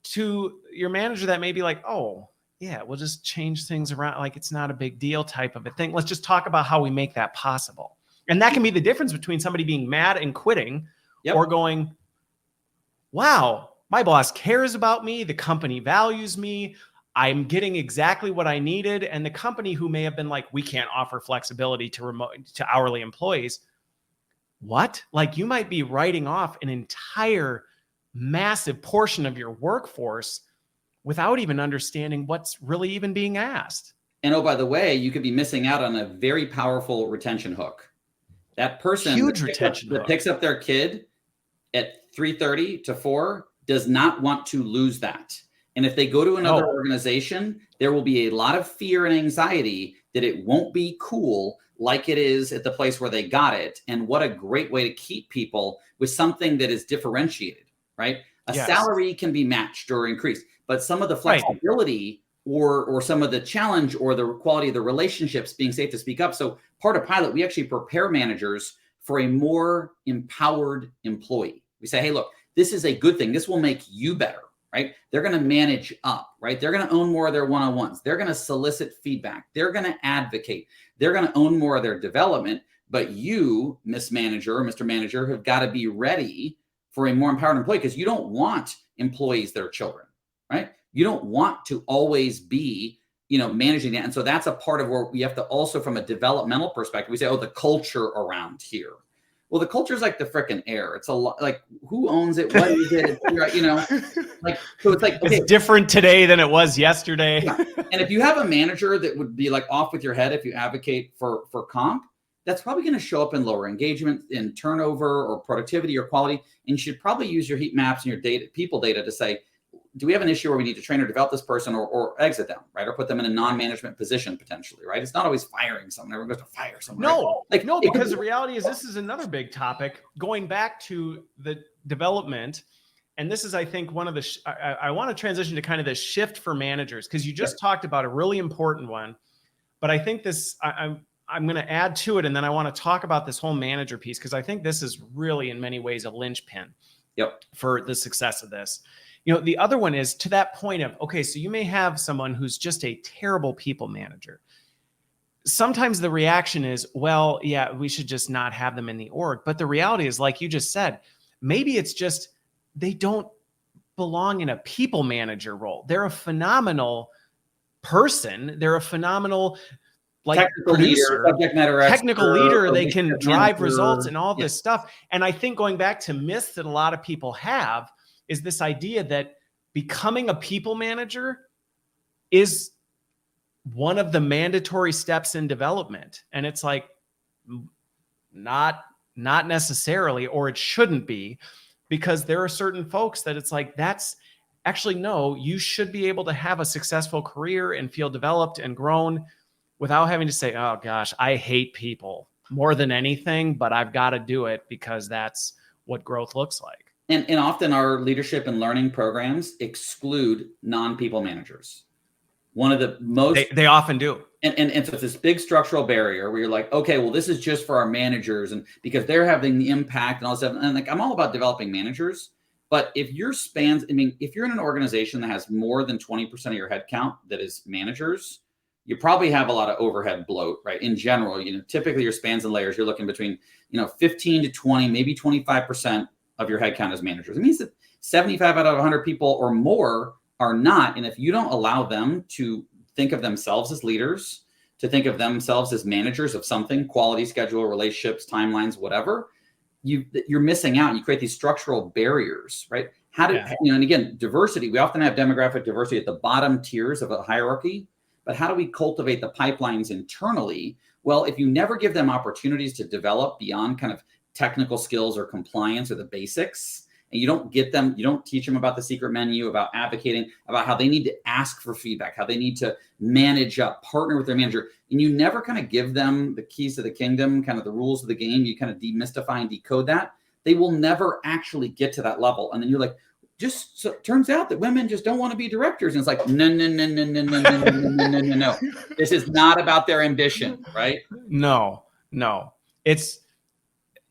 To your manager, that may be like, oh yeah, we'll just change things around. Like, it's not a big deal type of a thing. Let's just talk about how we make that possible. And that can be the difference between somebody being mad and quitting, or going, wow, my boss cares about me. The company values me. I'm getting exactly what I needed. And the company, who may have been like, we can't offer flexibility to hourly employees. What? Like, you might be writing off an entire massive portion of your workforce without even understanding what's really even being asked. And oh, by the way, you could be missing out on a very powerful retention hook. That person that picks up their kid at 3:30 to 4 does not want to lose that. And if they go to another organization, there will be a lot of fear and anxiety that it won't be cool like it is at the place where they got it. And what a great way to keep people with something that is differentiated, right? A salary can be matched or increased, but some of the flexibility or some of the challenge or the quality of the relationships, being safe to speak up. So part of Pilot, we actually prepare managers for a more empowered employee. We say, hey, look, this is a good thing. This will make you better, right? They're going to manage up, right? They're going to own more of their one-on-ones. They're going to solicit feedback. They're going to advocate. They're going to own more of their development. But you, Miss Manager or Mr. Manager, have got to be ready for a more empowered employee, because you don't want employees that are children, right? You don't want to always be, managing that. And so that's a part of where we have to also, from a developmental perspective, we say, oh, the culture around here. Well, the culture is like the freaking air. It's a lot like, who owns it? What is it? Like, so it's like, okay, it's different today than it was yesterday. Yeah. And if you have a manager that would be like off with your head, if you advocate for comp, that's probably going to show up in lower engagement, in turnover or productivity or quality. And you should probably use your heat maps and your people data to say, do we have an issue where we need to train or develop this person or exit them, right? Or put them in a non-management position potentially, right? It's not always firing someone. Everyone goes to fire someone. No, right? Because the reality is, this is another big topic going back to the development. And this is, I think, one of the, I want to transition to kind of the shift for managers, because you just talked about a really important one. But I think this, I'm going to add to it. And then I want to talk about this whole manager piece, because I think this is really in many ways a linchpin for the success of this. The other one is to that point of, okay, so you may have someone who's just a terrible people manager. Sometimes the reaction is, well, yeah, we should just not have them in the org. But the reality is, like you just said, maybe it's just they don't belong in a people manager role. They're a phenomenal person. They're a phenomenal technical producer, leader, subject matter expert, technical leader. They can drive results and all this stuff. And I think going back to myths that a lot of people have is this idea that becoming a people manager is one of the mandatory steps in development. And it's like, not necessarily, or it shouldn't be, because there are certain folks that it's like, that's actually, no, you should be able to have a successful career and feel developed and grown without having to say, oh gosh, I hate people more than anything, but I've got to do it because that's what growth looks like. And often our leadership and learning programs exclude non-people managers. One of the most they often do. And so it's this big structural barrier where you're like, okay, well, this is just for our managers, and because they're having the impact and all this stuff. And like, I'm all about developing managers, but if your spans, I mean, if you're in an organization that has more than 20% of your headcount that is managers, you probably have a lot of overhead bloat, right? In general, typically your spans and layers, you're looking between, 15 to 20, maybe 25% of your headcount as managers. It means that 75 out of 100 people or more are not. And if you don't allow them to think of themselves as leaders, to think of themselves as managers of something, quality, schedule, relationships, timelines, whatever, you're missing out. You create these structural barriers, right? And again, diversity, we often have demographic diversity at the bottom tiers of a hierarchy, but how do we cultivate the pipelines internally? Well, if you never give them opportunities to develop beyond kind of technical skills or compliance or the basics, and you don't teach them about the secret menu, about advocating, about how they need to ask for feedback, how they need to manage up, partner with their manager, and you never kind of give them the keys to the kingdom, kind of the rules of the game, you kind of demystify and decode that, they will never actually get to that level. And then you're like, so it turns out that women just don't want to be directors. And it's like, no. This is not about their ambition, right? No. It's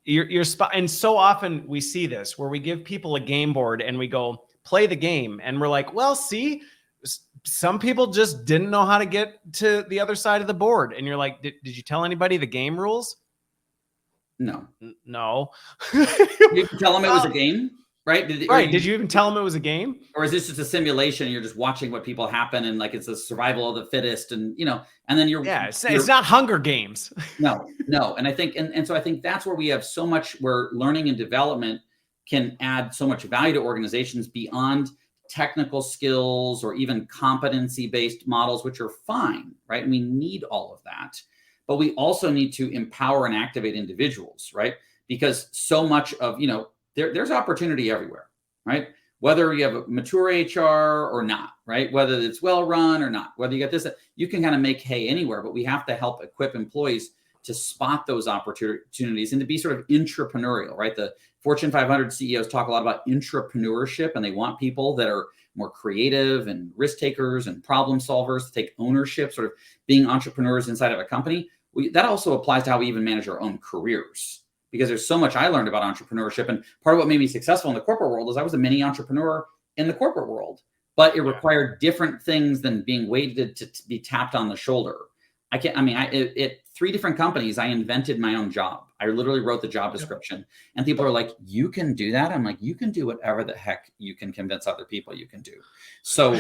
your spot. And so often we see this where we give people a game board and we go play the game. And we're like, well, see, some people just didn't know how to get to the other side of the board. And you're like, did you tell anybody the game rules? No. You tell them it was a game? Right. Did you even tell them it was a game? Or is this just a simulation? And you're just watching what people happen, and like it's a survival of the fittest, and and then it's not Hunger Games. No. And I think, and so I think that's where we have so much where learning and development can add so much value to organizations beyond technical skills or even competency-based models, which are fine, right? And we need all of that, but we also need to empower and activate individuals, right? Because so much of, there's opportunity everywhere, right? Whether you have a mature HR or not, right? Whether it's well-run or not, whether you get this, you can kind of make hay anywhere, but we have to help equip employees to spot those opportunities and to be sort of entrepreneurial, right? The Fortune 500 CEOs talk a lot about entrepreneurship, and they want people that are more creative and risk takers and problem solvers to take ownership, sort of being entrepreneurs inside of a company. That also applies to how we even manage our own careers, because there's so much I learned about entrepreneurship. And part of what made me successful in the corporate world is I was a mini entrepreneur in the corporate world, but it required different things than being waited to be tapped on the shoulder. At 3 different companies, I invented my own job. I literally wrote the job description, and people are like, you can do that? I'm like, you can do whatever the heck you can convince other people you can do. So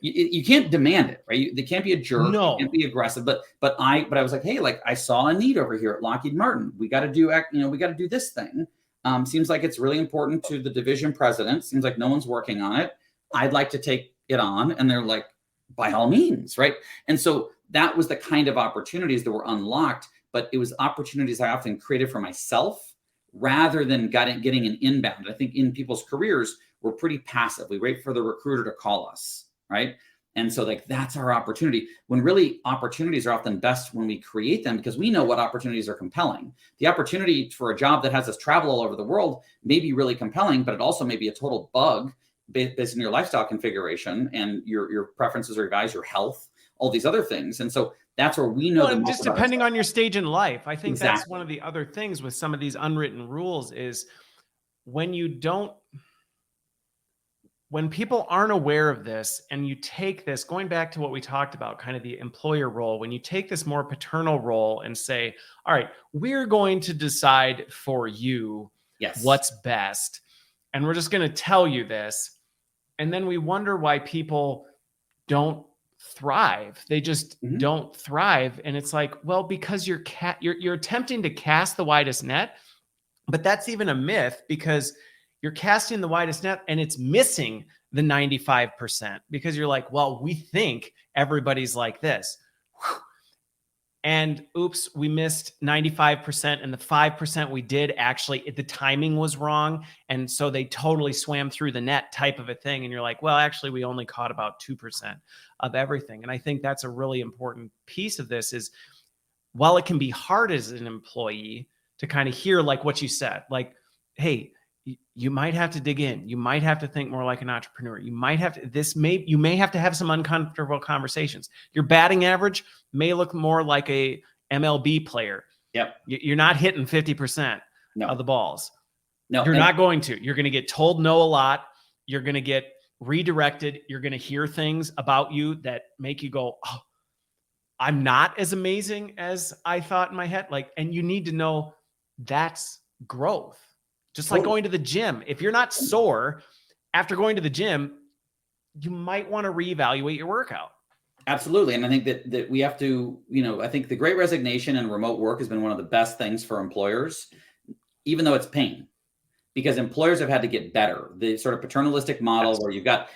you can't demand it, right? They can't be a jerk. No. You can't be aggressive. But I was like, hey, like I saw a need over here at Lockheed Martin. We got to do this thing. Seems like it's really important to the division president. Seems like no one's working on it. I'd like to take it on. And they're like, by all means, right? And so that was the kind of opportunities that were unlocked, but it was opportunities I often created for myself rather than getting an inbound. I think in people's careers, we're pretty passive. We wait for the recruiter to call us, right? And so like, that's our opportunity, when really opportunities are often best when we create them, because we know what opportunities are compelling. The opportunity for a job that has us travel all over the world may be really compelling, but it also may be a total bug based on your lifestyle configuration and your preferences or your health, all these other things. And so that's where we know. Just depending on your stage in life. I think that's one of the other things with some of these unwritten rules is when people aren't aware of this, and you take this, going back to what we talked about, kind of the employer role, when you take this more paternal role and say, all right, we're going to decide for you what's best, and we're just going to tell you this. And then we wonder why people don't thrive. They just don't thrive. And it's like, well, because you're attempting to cast the widest net, but that's even a myth, because you're casting the widest net and it's missing the 95%, because you're like, well, we think everybody's like this. and oops, we missed 95%. And the 5% we did, actually, the timing was wrong. And so they totally swam through the net type of a thing. And you're like, well, actually, we only caught about 2% of everything. And I think that's a really important piece of this is, while it can be hard as an employee to kind of hear, like what you said, like, hey, you might have to dig in. You might have to think more like an entrepreneur. You might have to, you may have to have some uncomfortable conversations. Your batting average may look more like a MLB player. Yep. You're not hitting 50% of the balls. No, you're not going to. You're going to get told no a lot. You're going to get redirected. You're going to hear things about you that make you go, oh, I'm not as amazing as I thought in my head. Like, and you need to know that's growth. Just like going to the gym. If you're not sore after going to the gym, you might want to reevaluate your workout. Absolutely. And I think that we have to, I think the Great Resignation and remote work has been one of the best things for employers, even though it's pain, because employers have had to get better. The sort of paternalistic model where you've got,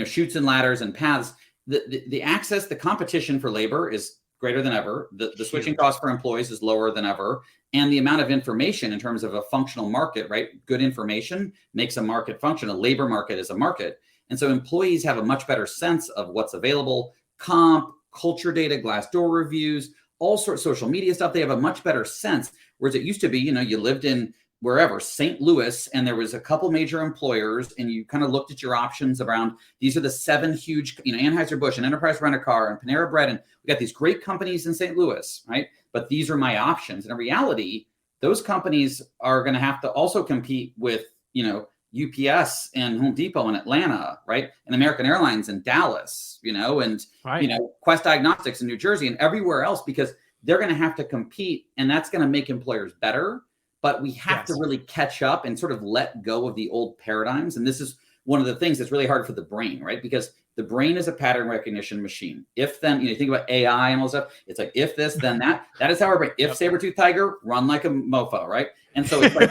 chutes and ladders and paths, the access, the competition for labor is greater than ever. The switching cost for employees is lower than ever. And the amount of information in terms of a functional market, right? Good information makes a market function. A labor market is a market. And so employees have a much better sense of what's available, comp, culture data, Glassdoor reviews, all sorts of social media stuff. They have a much better sense. Whereas it used to be, you lived in wherever, St. Louis, and there was a couple major employers, and you kind of looked at your options around, these are the 7 huge, Anheuser-Busch and Enterprise Rent-A-Car and Panera Bread, and we got these great companies in St. Louis, right? But these are my options. And in reality, those companies are going to have to also compete with, UPS and Home Depot in Atlanta, right? And American Airlines in Dallas, and, Quest Diagnostics in New Jersey and everywhere else, because they're going to have to compete, and that's going to make employers better. But we have to really catch up and sort of let go of the old paradigms. And this is one of the things that's really hard for the brain, right? Because the brain is a pattern recognition machine. If then, you think about AI and all stuff, it's like, if this, then that. That is how our brain, if saber-tooth tiger, run like a mofo, right? And so it's like,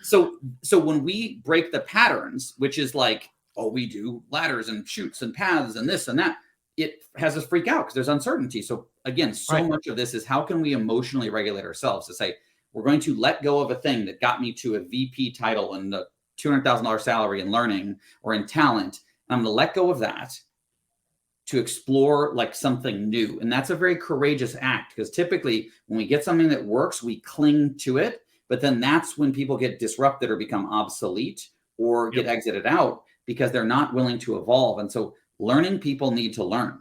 so when we break the patterns, which is like, oh, we do ladders and chutes and paths and this and that, it has us freak out because there's uncertainty. So again, much of this is how can we emotionally regulate ourselves to say, we're going to let go of a thing that got me to a VP title and the $200,000 salary in learning or in talent. I'm going to let go of that to explore like something new. And that's a very courageous act, because typically when we get something that works, we cling to it. But then that's when people get disrupted or become obsolete or get exited out because they're not willing to evolve. And so learning people need to learn.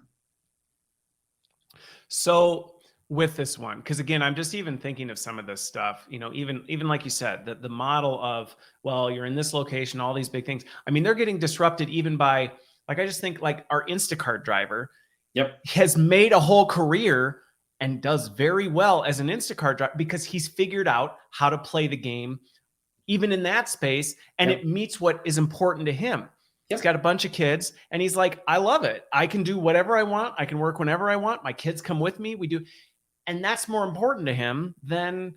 So with this one, because again, I'm just even thinking of some of this stuff, even like you said, the model of, well, you're in this location, all these big things. I mean, they're getting disrupted even by, like, I just think like our Instacart driver has made a whole career and does very well as an Instacart driver because he's figured out how to play the game, even in that space. And it meets what is important to him. He's got a bunch of kids and he's like, I love it. I can do whatever I want. I can work whenever I want. My kids come with me. We do. And that's more important to him than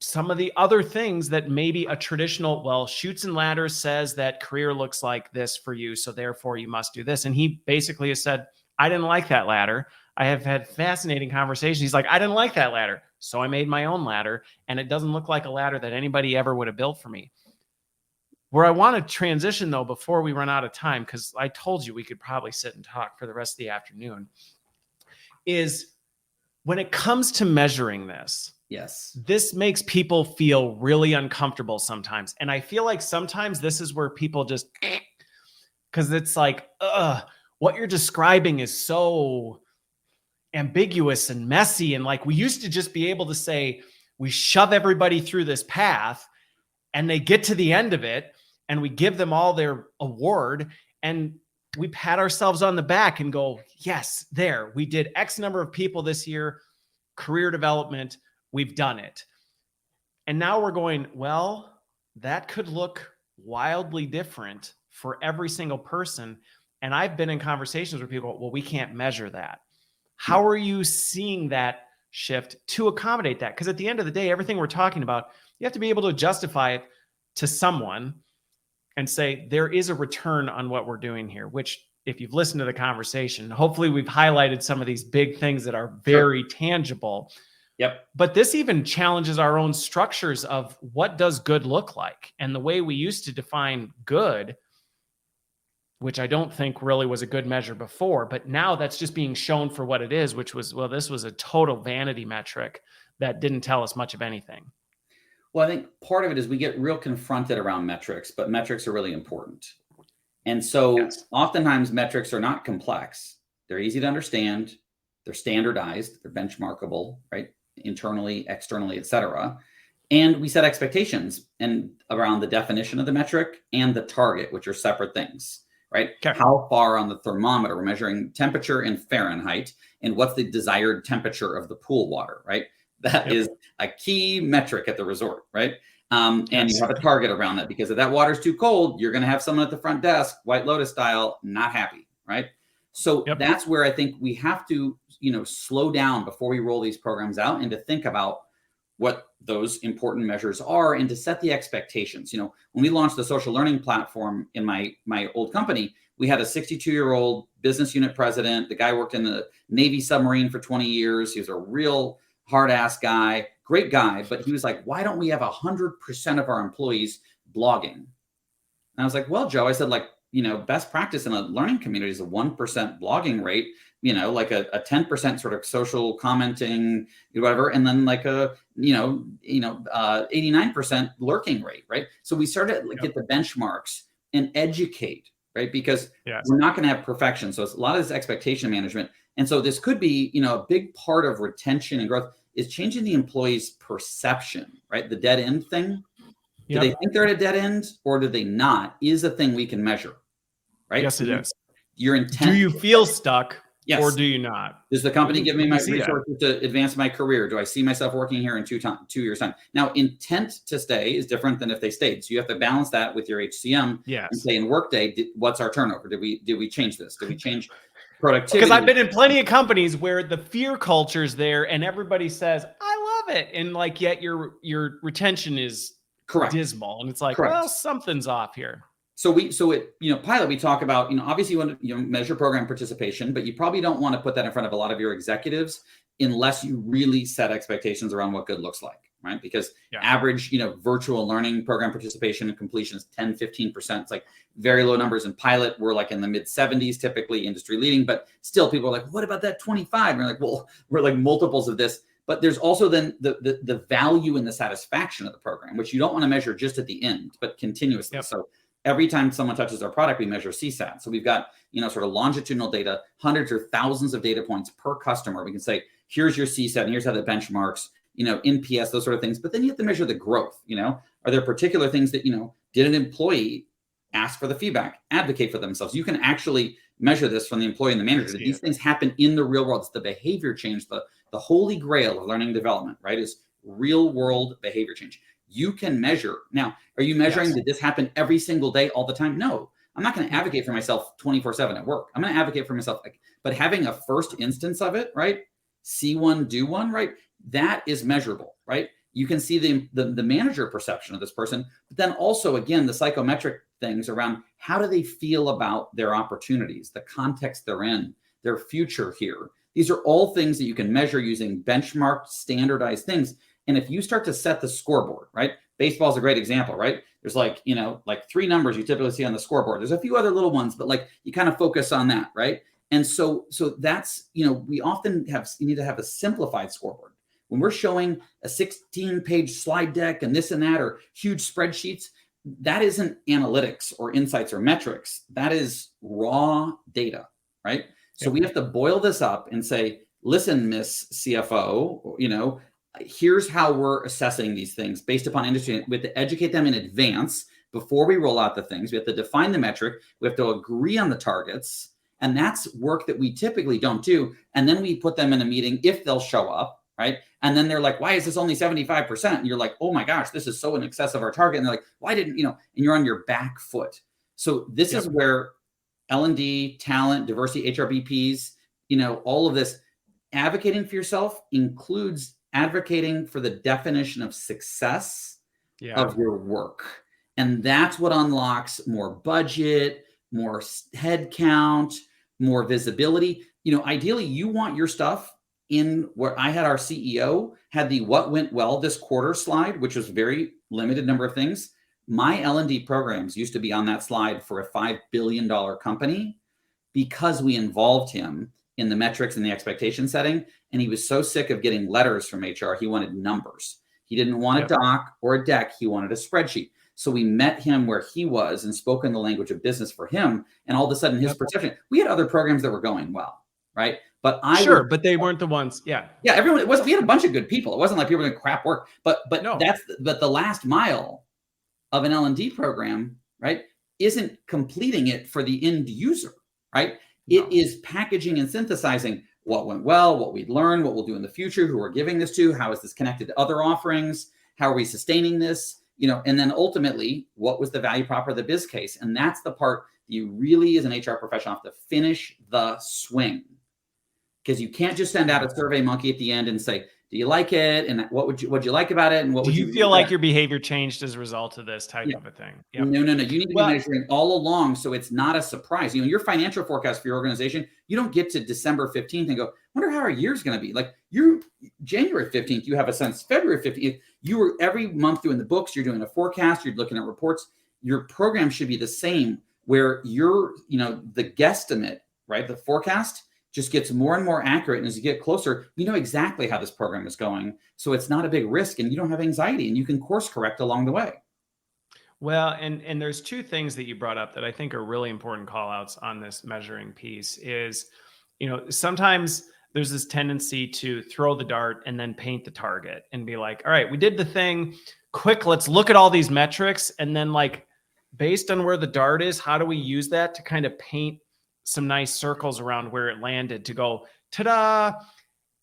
some of the other things that maybe a traditional, well, Chutes and Ladders says that career looks like this for you, so therefore you must do this. And he basically has said, I didn't like that ladder. I have had fascinating conversations. He's like, I didn't like that ladder, so I made my own ladder, and it doesn't look like a ladder that anybody ever would have built for me. Where I want to transition, though, before we run out of time, because I told you we could probably sit and talk for the rest of the afternoon, is when it comes to measuring this, this makes people feel really uncomfortable sometimes. And I feel like sometimes this is where people just, because it's like, what you're describing is so ambiguous and messy. And like, we used to just be able to say, we shove everybody through this path and they get to the end of it and we give them all their award and we pat ourselves on the back and go, yes, there, we did X number of people this year, career development, we've done it. And now we're going, well, that could look wildly different for every single person. And I've been in conversations where people go, well, we can't measure that. How are you seeing that shift to accommodate that? Because at the end of the day, everything we're talking about, you have to be able to justify it to someone and say, there is a return on what we're doing here, which if you've listened to the conversation, hopefully we've highlighted some of these big things that are very tangible. Yep. But this even challenges our own structures of what does good look like? And the way we used to define good, which I don't think really was a good measure before, but now that's just being shown for what it is, which was, well, this was a total vanity metric that didn't tell us much of anything. Well, I think part of it is we get real confronted around metrics, but metrics are really important. And so oftentimes metrics are not complex. They're easy to understand. They're standardized. They're benchmarkable, right? Internally, externally, et cetera. And we set expectations and around the definition of the metric and the target, which are separate things, right? Okay. How far on the thermometer, we're measuring temperature in Fahrenheit, and what's the desired temperature of the pool water, right? That is a key metric at the resort, right? And you have a target around that, because if that water's too cold, you're going to have someone at the front desk, White Lotus style, not happy, right? So that's where I think we have to, slow down before we roll these programs out, and to think about what those important measures are, and to set the expectations. When we launched the social learning platform in my old company, we had a 62-year-old business unit president. The guy worked in the Navy submarine for 20 years. He was a real hard ass guy, great guy. But he was like, why don't we have 100% of our employees blogging? And I was like, well, Joe, I said, best practice in a learning community is a 1% blogging rate, like a 10% sort of social commenting, whatever. And then like a, 89% lurking rate, right? So we started to get the benchmarks and educate, right? Because we're not going to have perfection. So it's a lot of this expectation management. And so this could be, a big part of retention and growth is changing the employee's perception, right? The dead end thing. Do they think they're at a dead end, or do they not? Is a thing we can measure, right? Yes, it is. Your intent. Do you feel stuck, yes, or do you not? Does the company give me my resources to advance my career? Do I see myself working here in 2 years' time? Now, intent to stay is different than if they stayed. So you have to balance that with your HCM. Yes. And say in Workday, what's our turnover? Did we change this? Did we change productivity? Because I've been in plenty of companies where the fear culture's there, and everybody says, "I love it," and yet your retention is dismal, and it's like, well, something's off here. So Pilot, we talk about, obviously you want to measure program participation, but you probably don't want to put that in front of a lot of your executives unless you really set expectations around what good looks like, right? Because average, virtual learning program participation and completion is 10, 15%. It's like very low numbers. In Pilot, we're like in the mid 70s, typically industry leading, but still people are like, what about that 25? And we're like, well, we're like multiples of this. But there's also then the value and the satisfaction of the program, which you don't want to measure just at the end, but continuously. So every time someone touches our product, we measure CSAT. So we've got, sort of longitudinal data, hundreds or thousands of data points per customer. We can say, here's your CSAT, and here's how the benchmarks, NPS, those sort of things. But then you have to measure the growth. Are there particular things that, did an employee ask for the feedback, advocate for themselves? You can actually measure this from the employee and the manager. That these things happen in the real world. It's the behavior change, the holy grail of learning and development, right? Is real world behavior change. You can measure. Now, are you measuring did this happen every single day all the time? No, I'm not going to advocate for myself 24/7 at work. I'm going to advocate for myself. But having a first instance of it, right? See one, do one, right? That is measurable, right? You can see the manager perception of this person, but then also, again, the psychometric things around how do they feel about their opportunities, the context they're in, their future here. These are all things that you can measure using benchmarked, standardized things. And if you start to set the scoreboard, right? Baseball is a great example, right? There's like 3 numbers you typically see on the scoreboard. There's a few other little ones, but you kind of focus on that, right? And so that's, we often you need to have a simplified scoreboard. When we're showing a 16-page slide deck and this and that, or huge spreadsheets, that isn't analytics or insights or metrics. That is raw data, right? So we have to boil this up and say, listen, Miss CFO, here's how we're assessing these things based upon industry. We have to educate them in advance before we roll out the things. We have to define the metric. We have to agree on the targets. And that's work that we typically don't do. And then we put them in a meeting if they'll show up, right? And then they're like, why is this only 75%? And you're like, oh my gosh, this is so in excess of our target. And they're like, why didn't, and you're on your back foot. So this is where L&D, talent, diversity, HRBPs, all of this advocating for yourself includes advocating for the definition of success of your work. And that's what unlocks more budget, more head count, more visibility. Ideally, you want your stuff in where I had our CEO had the what went well this quarter slide, which was very limited number of things. My L&D programs used to be on that slide for a $5 billion company because we involved him in the metrics and the expectation setting. And he was so sick of getting letters from HR, he wanted numbers. He didn't want a doc or a deck. He wanted a spreadsheet. So we met him where he was and spoke in the language of business for him. And all of a sudden his perception, we had other programs that were going well, right? But but they weren't the ones. Yeah, everyone, we had a bunch of good people. It wasn't like people were doing crap work, but the last mile of an L&D program, right, isn't completing it for the end user, right? No. It is packaging and synthesizing what went well, what we'd learned, what we'll do in the future, who we're giving this to, how is this connected to other offerings, how are we sustaining this, and then ultimately, what was the value prop of the biz case? And that's the part you really, as an HR professional, have to finish the swing. Because you can't just send out a survey monkey at the end and say, do you like it? And what'd you like about it? And what do you feel like your behavior changed as a result of this type of a thing? Yep. No. You need to be measuring all along. So it's not a surprise. Your financial forecast for your organization, you don't get to December 15th and go, wonder how our year's going to be. Like January 15th, you have a sense. February 15th, you were every month doing the books, you're doing a forecast, you're looking at reports. Your program should be the same where you're, the guesstimate, right? The forecast just gets more and more accurate. And as you get closer, you know exactly how this program is going. So it's not a big risk and you don't have anxiety and you can course correct along the way. Well, and there's two things that you brought up that I think are really important call outs on this measuring piece is, sometimes there's this tendency to throw the dart and then paint the target and be like, all right, we did the thing quick. Let's look at all these metrics. And then based on where the dart is, how do we use that to kind of paint some nice circles around where it landed to go, ta-da.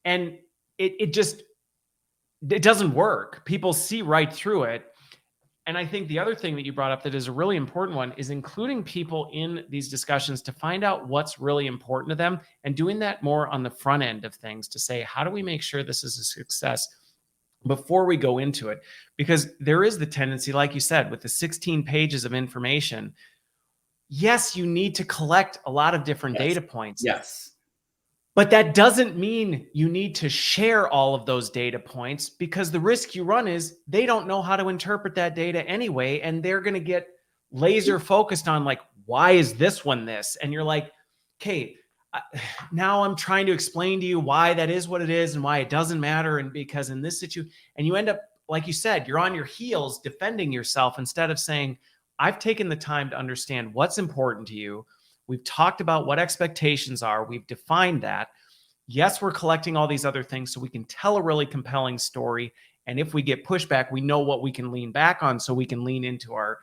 And it doesn't work. People see right through it. And I think the other thing that you brought up that is a really important one is including people in these discussions to find out what's really important to them and doing that more on the front end of things to say, how do we make sure this is a success before we go into it? Because there is the tendency, like you said, with the 16 pages of information, yes, you need to collect a lot of different data points. Yes. But that doesn't mean you need to share all of those data points, because the risk you run is they don't know how to interpret that data anyway. And they're going to get laser focused on why is this one this? And you're like, okay, now I'm trying to explain to you why that is what it is and why it doesn't matter. And because in this situation, and you end up, like you said, you're on your heels defending yourself instead of saying, I've taken the time to understand what's important to you. We've talked about what expectations are. We've defined that. Yes, we're collecting all these other things so we can tell a really compelling story. And if we get pushback, we know what we can lean back on so we can lean into our,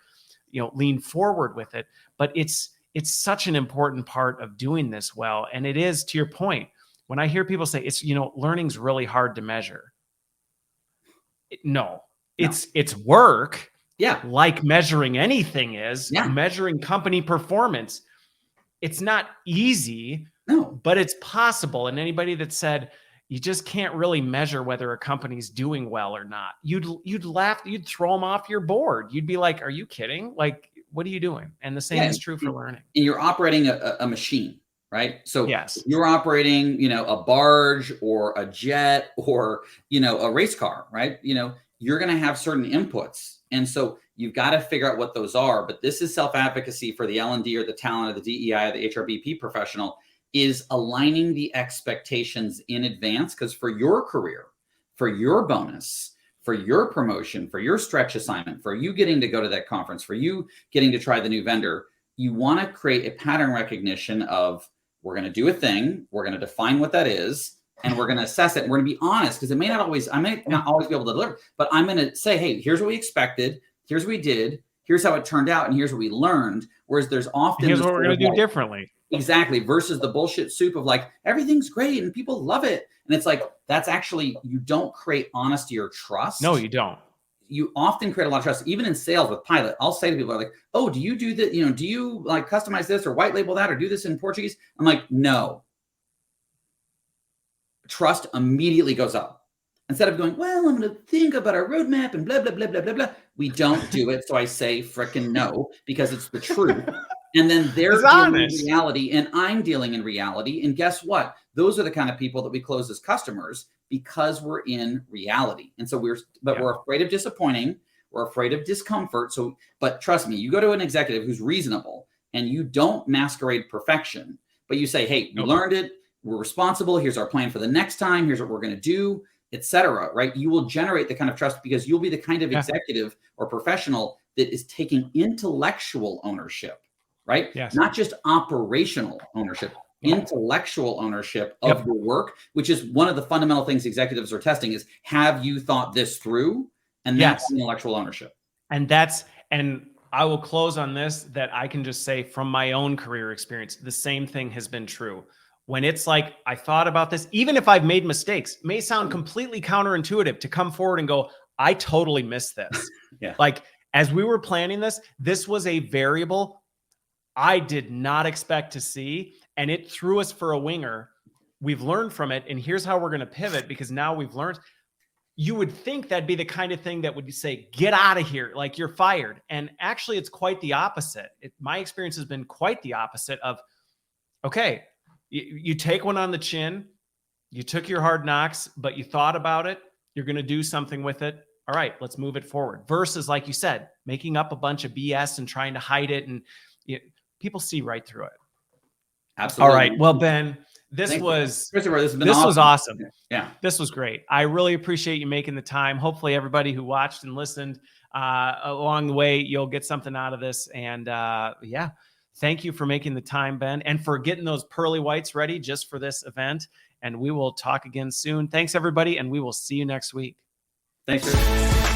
lean forward with it. But it's such an important part of doing this well. And it is, to your point, when I hear people say it's, learning's really hard to measure. No, it's work. Yeah. Like measuring anything is, measuring company performance. It's not easy, but it's possible. And anybody that said you just can't really measure whether a company's doing well or not, you'd laugh, you'd throw them off your board. You'd be like, are you kidding? What are you doing? And the same is true for learning. And you're operating a machine, right? So you're operating, a barge or a jet or, a race car, right? You're going to have certain inputs. And so you've got to figure out what those are. But this is self-advocacy for the L&D or the talent or the DEI or the HRBP professional, is aligning the expectations in advance. Because for your career, for your bonus, for your promotion, for your stretch assignment, for you getting to go to that conference, for you getting to try the new vendor, you want to create a pattern recognition of, we're going to do a thing, we're going to define what that is, and we're going to assess it. And we're going to be honest, because I may not always be able to deliver, but I'm going to say, hey, here's what we expected. Here's what we did. Here's how it turned out. And here's what we learned. Whereas there's often, here's what we're going to do differently. Exactly. Versus the bullshit soup of everything's great and people love it. And it's that's actually, you don't create honesty or trust. No, you don't. You often create a lot of trust. Even in sales with Pilot, I'll say to people oh, do you do that? Do you customize this or white label that or do this in Portuguese? I'm like, no. Trust immediately goes up. Instead of going, well, I'm going to think about our roadmap and blah, blah, blah, blah, blah, blah. We don't do it. So I say frickin' no, because it's the truth. And then they're It's dealing honest. in reality and I'm dealing in reality. And guess what? Those are the kind of people that we close as customers because we're in reality. And so we're afraid of disappointing. We're afraid of discomfort. So, but trust me, you go to an executive who's reasonable and you don't masquerade perfection, but you say, hey, we learned it. We're responsible. Here's our plan for the next time. Here's what we're going to do, etc. Right? You will generate the kind of trust because you'll be the kind of executive or professional that is taking intellectual ownership, right? Yes. Not just operational ownership, intellectual ownership of your work, which is one of the fundamental things executives are testing is, have you thought this through? And that's intellectual ownership. And I will close on this, that I can just say from my own career experience, the same thing has been true. When it's like, I thought about this, even if I've made mistakes, it may sound completely counterintuitive to come forward and go, I totally missed this. Like, as we were planning this, this was a variable I did not expect to see, and it threw us for a winger. We've learned from it, and here's how we're going to pivot, because now we've learned. You would think that'd be the kind of thing that would say, get out of here, like you're fired. And actually, it's quite the opposite. My experience has been quite the opposite of, okay, you take one on the chin, you took your hard knocks, but you thought about it, you're going to do something with it. All right, let's move it forward. Versus, like you said, making up a bunch of BS and trying to hide it. And people see right through it. Absolutely. All right. Well, Ben, this was awesome. Yeah. This was great. I really appreciate you making the time. Hopefully everybody who watched and listened along the way, you'll get something out of this. And thank you for making the time, Ben, and for getting those pearly whites ready just for this event. And we will talk again soon. Thanks, everybody. And we will see you next week. Thanks, Chris.